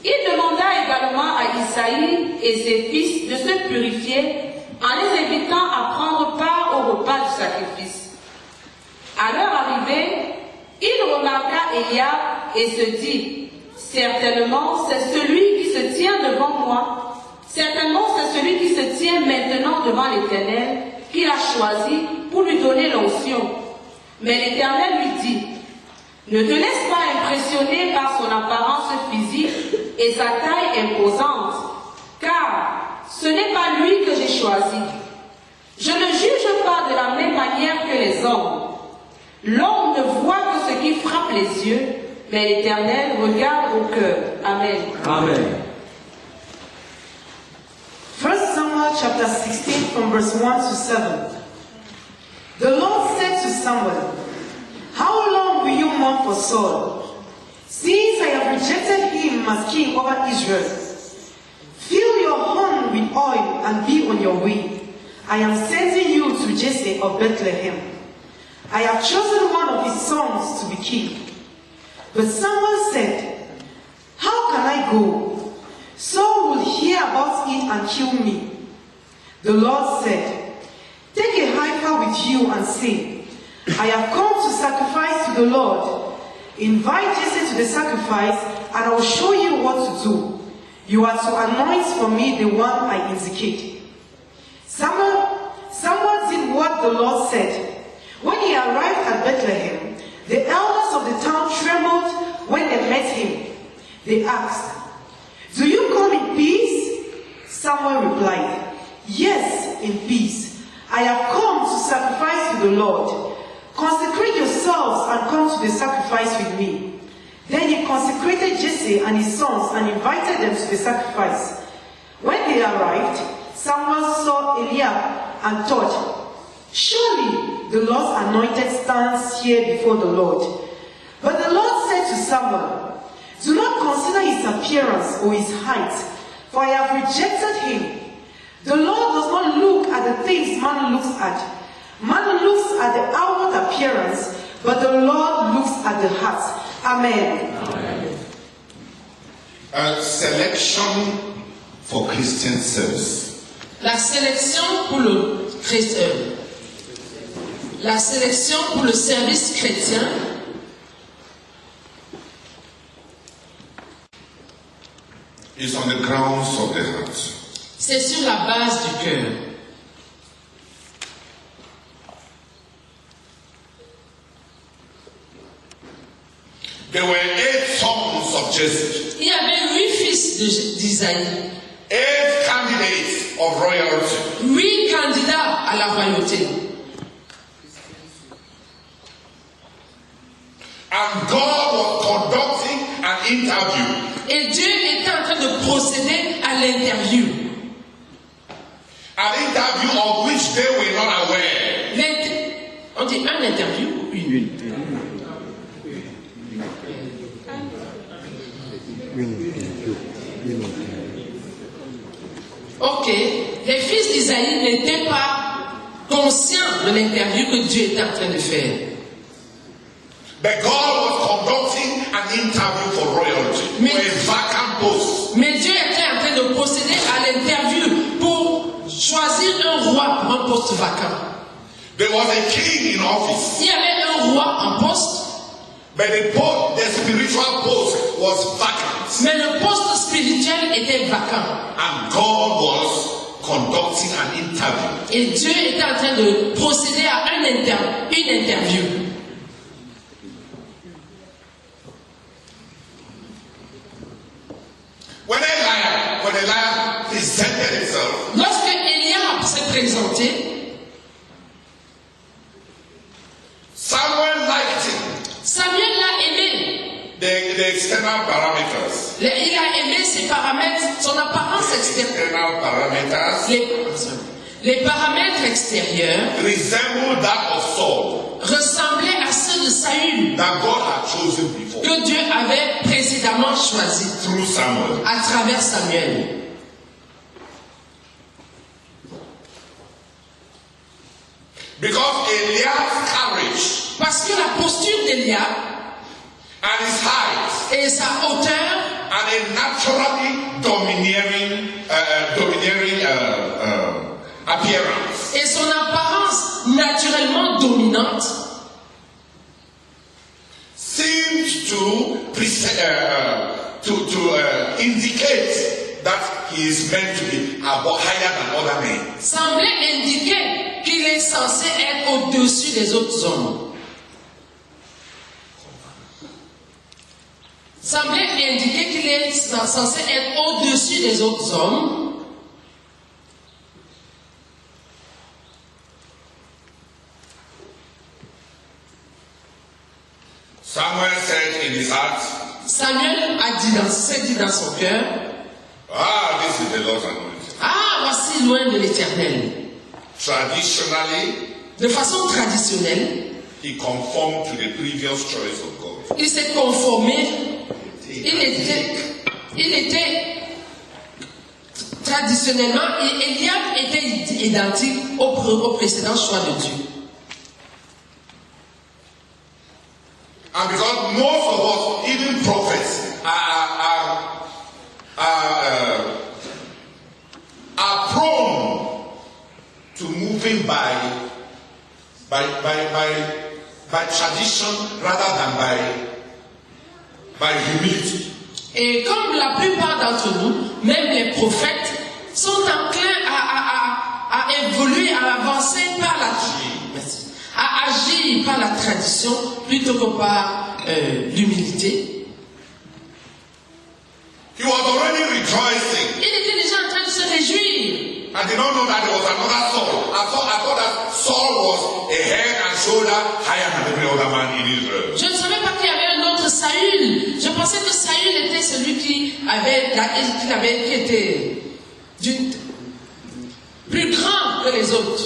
Il demanda également à Isaïe et ses fils de se purifier en les invitant à prendre part au repas du sacrifice. À leur arrivée, il remarqua Eliab et se dit, « Certainement, c'est celui qui se tient devant moi. Certainement, c'est celui qui se tient maintenant devant l'Éternel, qu'il a choisi pour lui donner l'onction. » Mais l'Éternel lui dit, « Ne te laisse pas impressionner par son apparence physique et sa taille imposante, car ce n'est pas lui que j'ai choisi. Je ne juge pas de la même manière que les hommes. L'homme ne voit que ce qui frappe les yeux, mais l'Éternel regarde au cœur. » Amen. Amen. 1 Samuel chapter 16 from verse 1 to 7. The Lord said to Samuel, how long will you mourn for Saul, since I have rejected him as king over Israel? Fill your horn with oil and be on your way. I am sending you to Jesse of Bethlehem. I have chosen one of his sons to be king. But Samuel said, how can I go? Saul will hear about it and kill me. The Lord said, take a heifer with you and say, I have come to sacrifice to the Lord. Invite Jesse to the sacrifice, and I will show you what to do. You are to anoint for me the one I indicate. Samuel did what the Lord said. When he arrived at Bethlehem, the They asked, "Do you come in peace?" Samuel replied, "Yes, in peace. I have come to sacrifice to the Lord. Consecrate yourselves and come to the sacrifice with me." Then he consecrated Jesse and his sons and invited them to the sacrifice. When they arrived, Samuel saw Eliab and thought, "Surely the Lord's anointed stands here before the Lord." But the Lord said to Samuel, "Do not consider his appearance or his height, for I have rejected him. The Lord does not look at the things man looks at. Man looks at the outward appearance, but the Lord looks at the heart." Amen. Selection for Christian service. La sélection pour le chrétien. La sélection pour le service chrétien. Is on the grounds of the heart. C'est sur la base du cœur. There were 8 sons of Jesse. Il y avait 8 fils d'Isaïe. 8 candidates of royalty. 8 candidats à la royauté. And God was conducting an interview. Et Dieu était en train de procéder à l'interview. An interview of which they were not aware. On dit un interview ou une? Ok, les fils d'Isaïe n'étaient pas conscients de l'interview que Dieu était en train de faire. But God was conducting an interview for royalty, for a vacant post. Mais Dieu était en train de procéder à l'interview pour choisir un roi pour un poste vacant. There was a king in office. Il y avait un roi en poste. But the spiritual post was vacant. Mais le poste spirituel était vacant. And God was conducting an interview. Et Dieu était en train de procéder à une interview. When Eliab presented himself, lorsque Eliab s'est présenté, Samuel liked him. Samuel l'a aimé. The external parameters. Il a aimé ses paramètres, son apparence extérieure. Les paramètres extérieurs resembled that of Saul, ressemblaient à ceux de Saül, that God had chosen before, que Dieu avait précédemment choisi through Samuel. À travers Samuel. Because Eliab's courage, parce que la posture d'Eliab and his height, et sa hauteur, and a naturally domineering appearance, et son apparence naturellement dominante, seemed to indicate that he is meant to be higher than other men. Semblait indiquer qu'il est censé être au-dessus des autres hommes. Semblait indiquer qu'il est censé être au-dessus des autres hommes. Samuel said in his heart, Samuel s'est dit dans son cœur, ah, this is the Lord's anointing. Ah, voici loin de l'Éternel. Traditionally, de façon traditionnelle, he conformed to the previous choice of God. Il s'est conformé. Il était traditionnellement, Eliab était identique au précédent choix de Dieu. And because most of us, even prophets, are prone to moving by tradition rather than by humility. Et comme la plupart d'entre nous, même les prophètes, sont enclins à évoluer, à avancer par à agir par la tradition plutôt que par l'humilité. He was already rejoicing. Il était déjà en train de se réjouir. I did not know that there was another Saul. I thought that Saul was a head and shoulder higher than every other man in Israel. Je ne savais pas qu'il y avait un autre Saül. Je pensais que Saül était celui qui était plus grand que les autres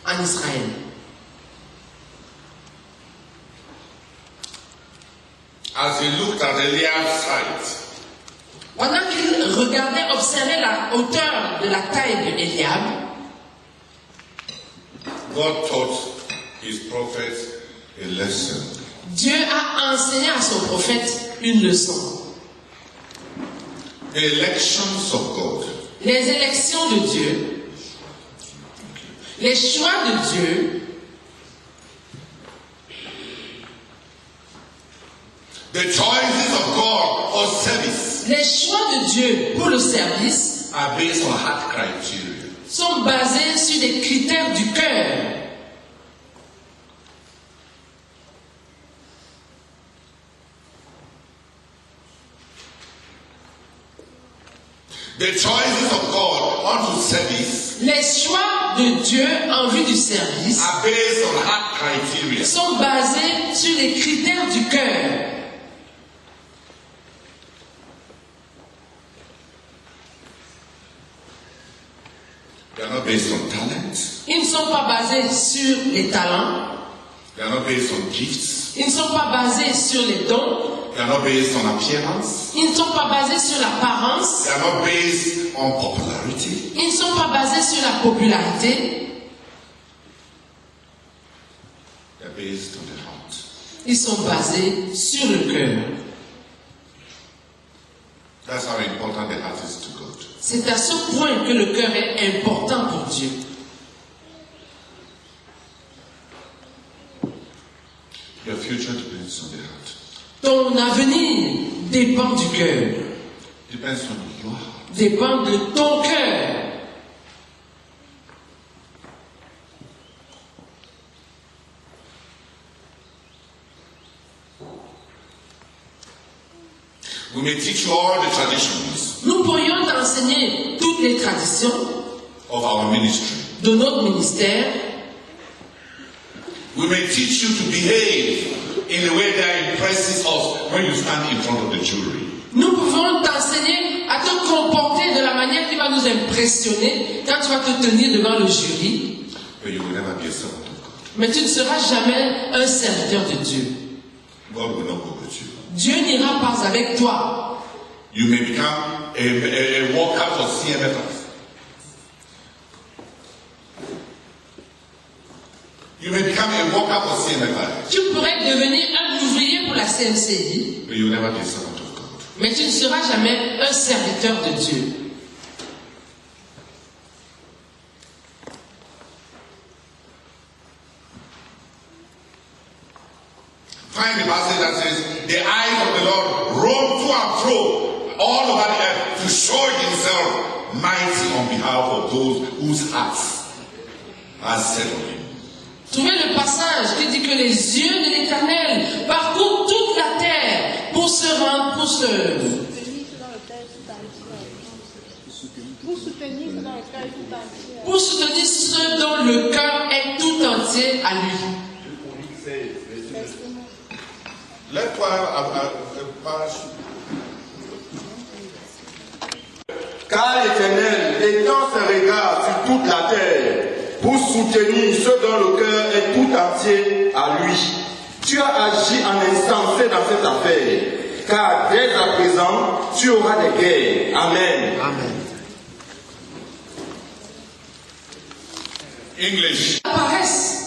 en Israël. As he looked at Eliab's height, pendant qu'il regardait, observait la hauteur de la taille de Eliab, God taught his prophet a lesson. Dieu a enseigné à son prophète une leçon. The elections of God. Les élections de Dieu, les choix de Dieu, the choices of God for service, les choix de Dieu pour le service are based on heart criteria. sont basés sur des critères du cœur. The choices of God unto service, les choix de Dieu en vue du service, are based on heart criteria. sont basés sur les critères du cœur. They are not based on talent. Ils ne sont pas basés sur les talents. They are not based on gifts. Ils ne sont pas basés sur les dons. They are not based on appearance. Ils ne sont pas basés sur l'apparence. They are not based on popularity. Ils ne sont pas basés sur la popularité. They are based on the heart. Ils sont basés sur le cœur. That's how important the heart is to God. C'est à ce point que le cœur est important pour Dieu. Your future depends on the heart. Ton avenir dépend du cœur. Depends on your heart. Dépend de ton cœur. We may teach you all the traditions Nous pourrions t'enseigner toutes les traditions of our ministry. de notre ministère. We may teach you to behave in a way that impresses us when you stand in front of the jury. Nous pouvons t'enseigner à te comporter de la manière qui va nous impressionner quand tu vas te tenir devant le jury. But you will never be a servant of God. Mais tu ne seras jamais un serviteur de Dieu. God will not go with you. Dieu n'ira pas avec toi. You may become a worker for CMFS. You may become a worker for CMFI. Tu pourrais devenir un ouvrier pour la CMCI. But you will never be a servant of God. Mais tu ne seras jamais un serviteur de Dieu. Find the passage that says, the eyes of the Lord roam to and fro all over the earth to show himself mighty on behalf of those whose hearts are set on him. Trouvez le passage qui dit que les yeux de l'Éternel parcourent toute la terre pour se rendre, pour soutenir ceux dont le cœur est tout entier à lui. Car l'Éternel étend ses regards sur toute la terre pour soutenir ceux dont le cœur est tout entier à lui. Tu as agi en insensé dans cette affaire, car dès à présent, tu auras des guerres. Amen. Amen. English. Apparaissent.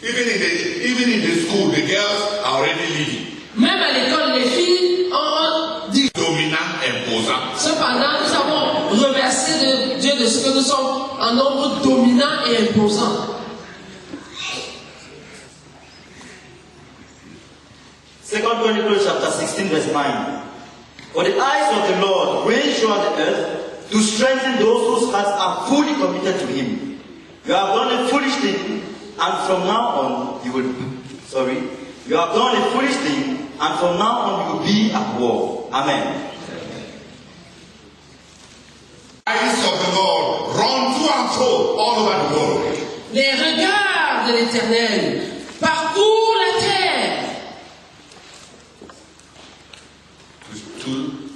Even in the school, the girls are already leading. Même à l'école, les filles ont dit dominant, imposant. Cependant, nous avons reversé de Dieu de ce que nous sommes en nombre dominant et imposant. Second Chronicles chapter 16 verse 9. For the eyes of the Lord range throughout the earth to strengthen those whose hearts are fully committed to Him. You have done a foolish thing, and from now on you have done a foolish thing, and from now on you will be at war. Amen. Eyes of the Lord run to and fro all over the world. Les regards de l'Éternel parcourent la terre.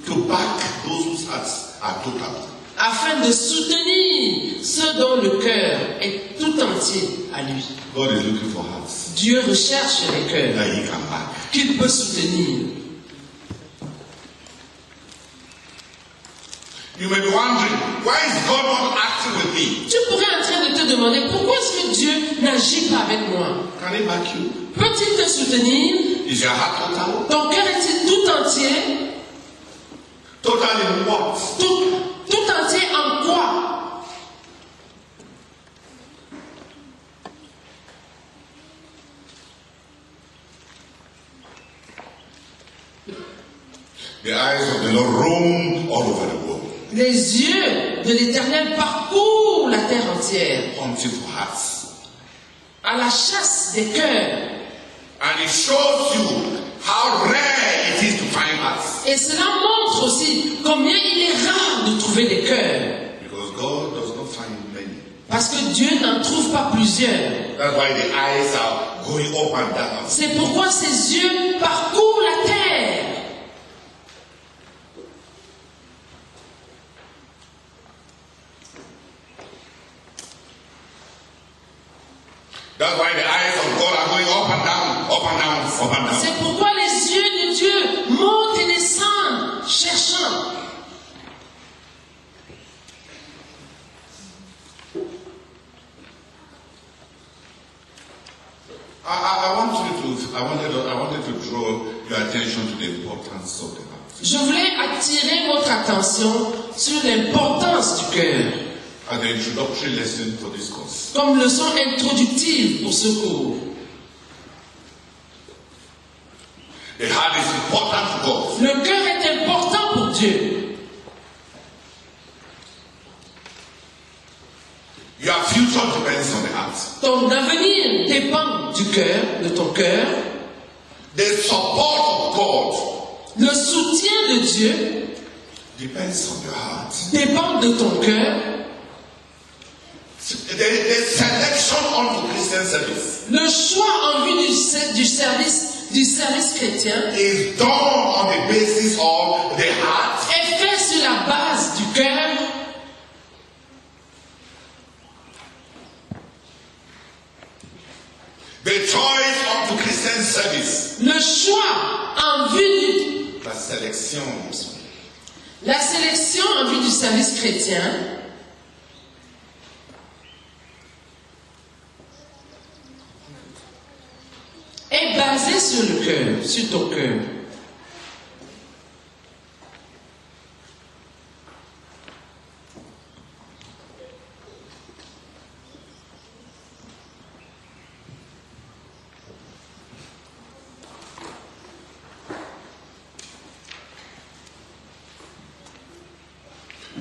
To back those whose hearts are total. Afin de soutenir ceux dont le cœur est tout entier à lui. God is looking for hearts. Dieu recherche les cœurs That he can back. qu'il peut soutenir. You may be wondering, why is God not acting with me? Tu pourrais être en train de te demander pourquoi est-ce que Dieu n'agit pas avec moi? Can he back you? Peut-il te soutenir? Is your heart total? Ton cœur est-il tout entier? Total in what? Tout entier en quoi? The eyes of the Lord roam all over the world. Les yeux de l'Éternel parcourent la terre entière. Hunting for hearts. À la chasse des cœurs. And it shows you how rare it is to find hearts. Et cela montre aussi combien il est rare de trouver des cœurs. Because God does not find many. Parce que Dieu n'en trouve pas plusieurs. That's why the eyes are going up and down. C'est pourquoi ses yeux parcourent la terre. That's why the eyes of God are going up and down, up and down, up and down. C'est pourquoi les yeux de Dieu montent et descendent, cherchant. I wanted to draw your attention to the importance of the heart. Je voulais attirer votre attention sur l'importance du cœur. As the introductory lesson for this course. Comme leçon introductive pour ce cours. The heart is important to God. Le cœur est important pour Dieu. Your future depends on the heart. Ton avenir dépend du cœur, de ton cœur. The support of God. Le soutien de Dieu depends on your heart. Dépend de ton cœur. The selection onto Christian service. Le choix en vue du service chrétien is done on the basis of the heart. Est fait sur la base du cœur. The choice onto Christian service. Le choix en vue La sélection. La sélection en vue du service chrétien. Est basé sur le cœur, sur ton cœur.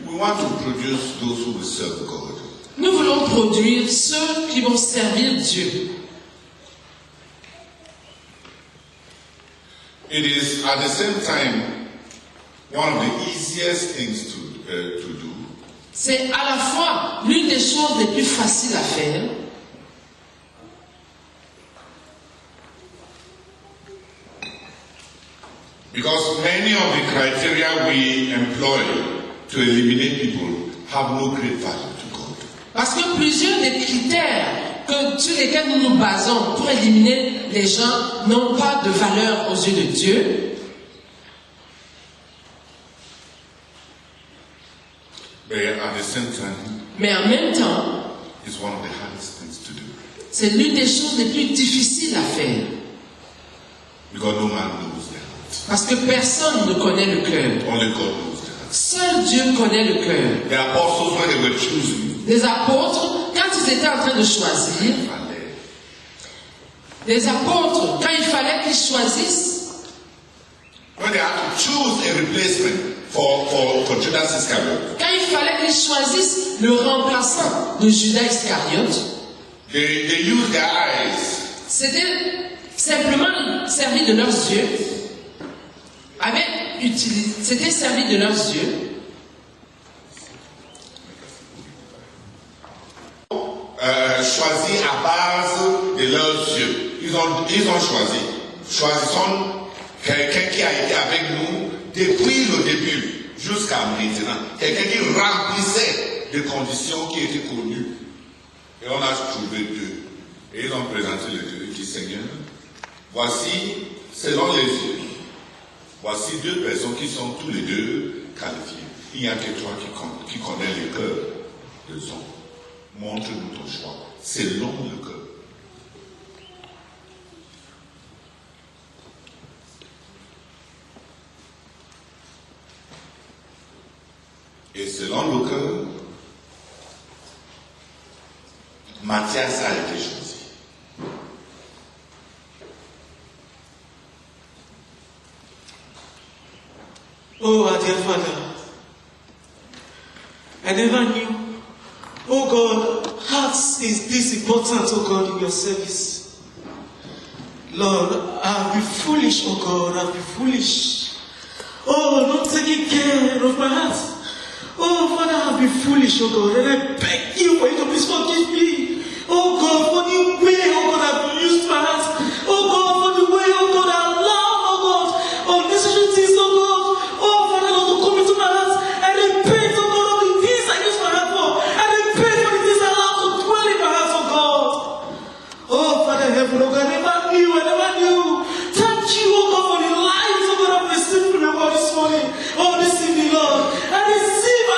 We want to produce those who will serve God. Nous voulons produire ceux qui vont servir Dieu. It is at the same time one of the easiest things to do. C'est à la fois l'une des choses les plus faciles à faire. Because many of the criteria we employ to eliminate people have no great value to God. Parce que plusieurs des critères sur lesquels nous nous basons pour éliminer les gens n'ont pas de valeur aux yeux de Dieu. Mais en même temps, c'est l'une des choses les plus difficiles à faire. Parce que personne ne connaît le cœur. Seul Dieu connaît le cœur. Les apôtres, quand ils étaient en train de choisir, les apôtres, quand il fallait qu'ils choisissent, when they had to choose a replacement for Judas Iscariot, quand il fallait qu'ils choisissent le remplaçant de Judas Iscariote, they used their eyes. C'était simplement servi de leurs yeux. s'étaient servis de leurs yeux. Choisi à base de leurs yeux. Ils ont choisi. Choisissons quelqu'un qui a été avec nous depuis le début jusqu'à maintenant. Quelqu'un qui remplissait des conditions qui étaient connues. Et on a trouvé deux. Et ils ont présenté les deux. Ils disent, Seigneur, voici, selon les yeux, voici deux personnes qui sont tous les deux qualifiées. Il n'y a que toi qui connais le cœur des hommes. Montre-nous ton choix, selon le cœur. Et selon le cœur, Matthias a été choisi. Oh, our dear Father, I never knew, oh God, hearts is this important, oh God, in your service. Lord, I've been foolish, oh God, I've been foolish. Oh, not taking care of my heart. Oh, Father, I've been foolish, oh God, and I beg you for you to please forgive me. Oh God, for the way, oh God, I've used my heart. Oh God, for the way, oh God, I allow, oh God, unnecessary things, oh God. Oh, Father, Lord, to come into my heart. And repent, oh God, of the things I use my heart for. And repent for the things I allow to dwell in my heart, oh God. Oh, Father, heaven, oh God, I never knew. Thank you, oh God, for the lives, oh God, I've received from your word this morning. Oh, this evening, Lord. I receive,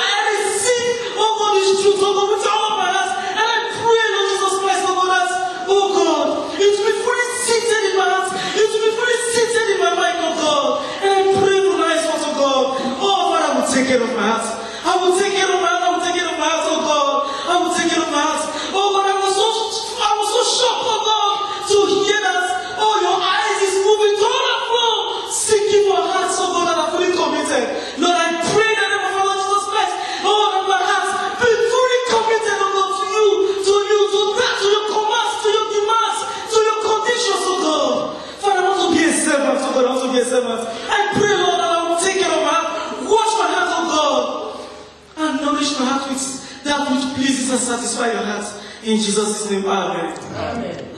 oh God, this truth, oh God, with all of my heart. And I pray, Lord Jesus Christ, oh God, that, oh God, it will be fully seated in my heart. It will be fully seated in my mind, oh God. And I pray for nice ones, oh God. Oh, Father, I will take care of my heart. I will take care of my heart. I will take care of my heart, oh God. I will take care of my heart. Oh God, I was so shocked, oh God, to hear that. Oh, your eyes is moving to all and fro, seeking for hearts, oh God, that are fully committed. Lord, I pray that the Lord Jesus Christ, oh, that my heart be fully committed, oh God, to you, to that, to your commands, to your demands, to your conditions, oh God. Father, I want to be a servant, oh God, I want to be a servant. I pray, Lord, that I will take care of my heart, wash my heart, oh God, and nourish my heart with that which pleases and satisfies your heart. In Jesus' name, amen. Amen.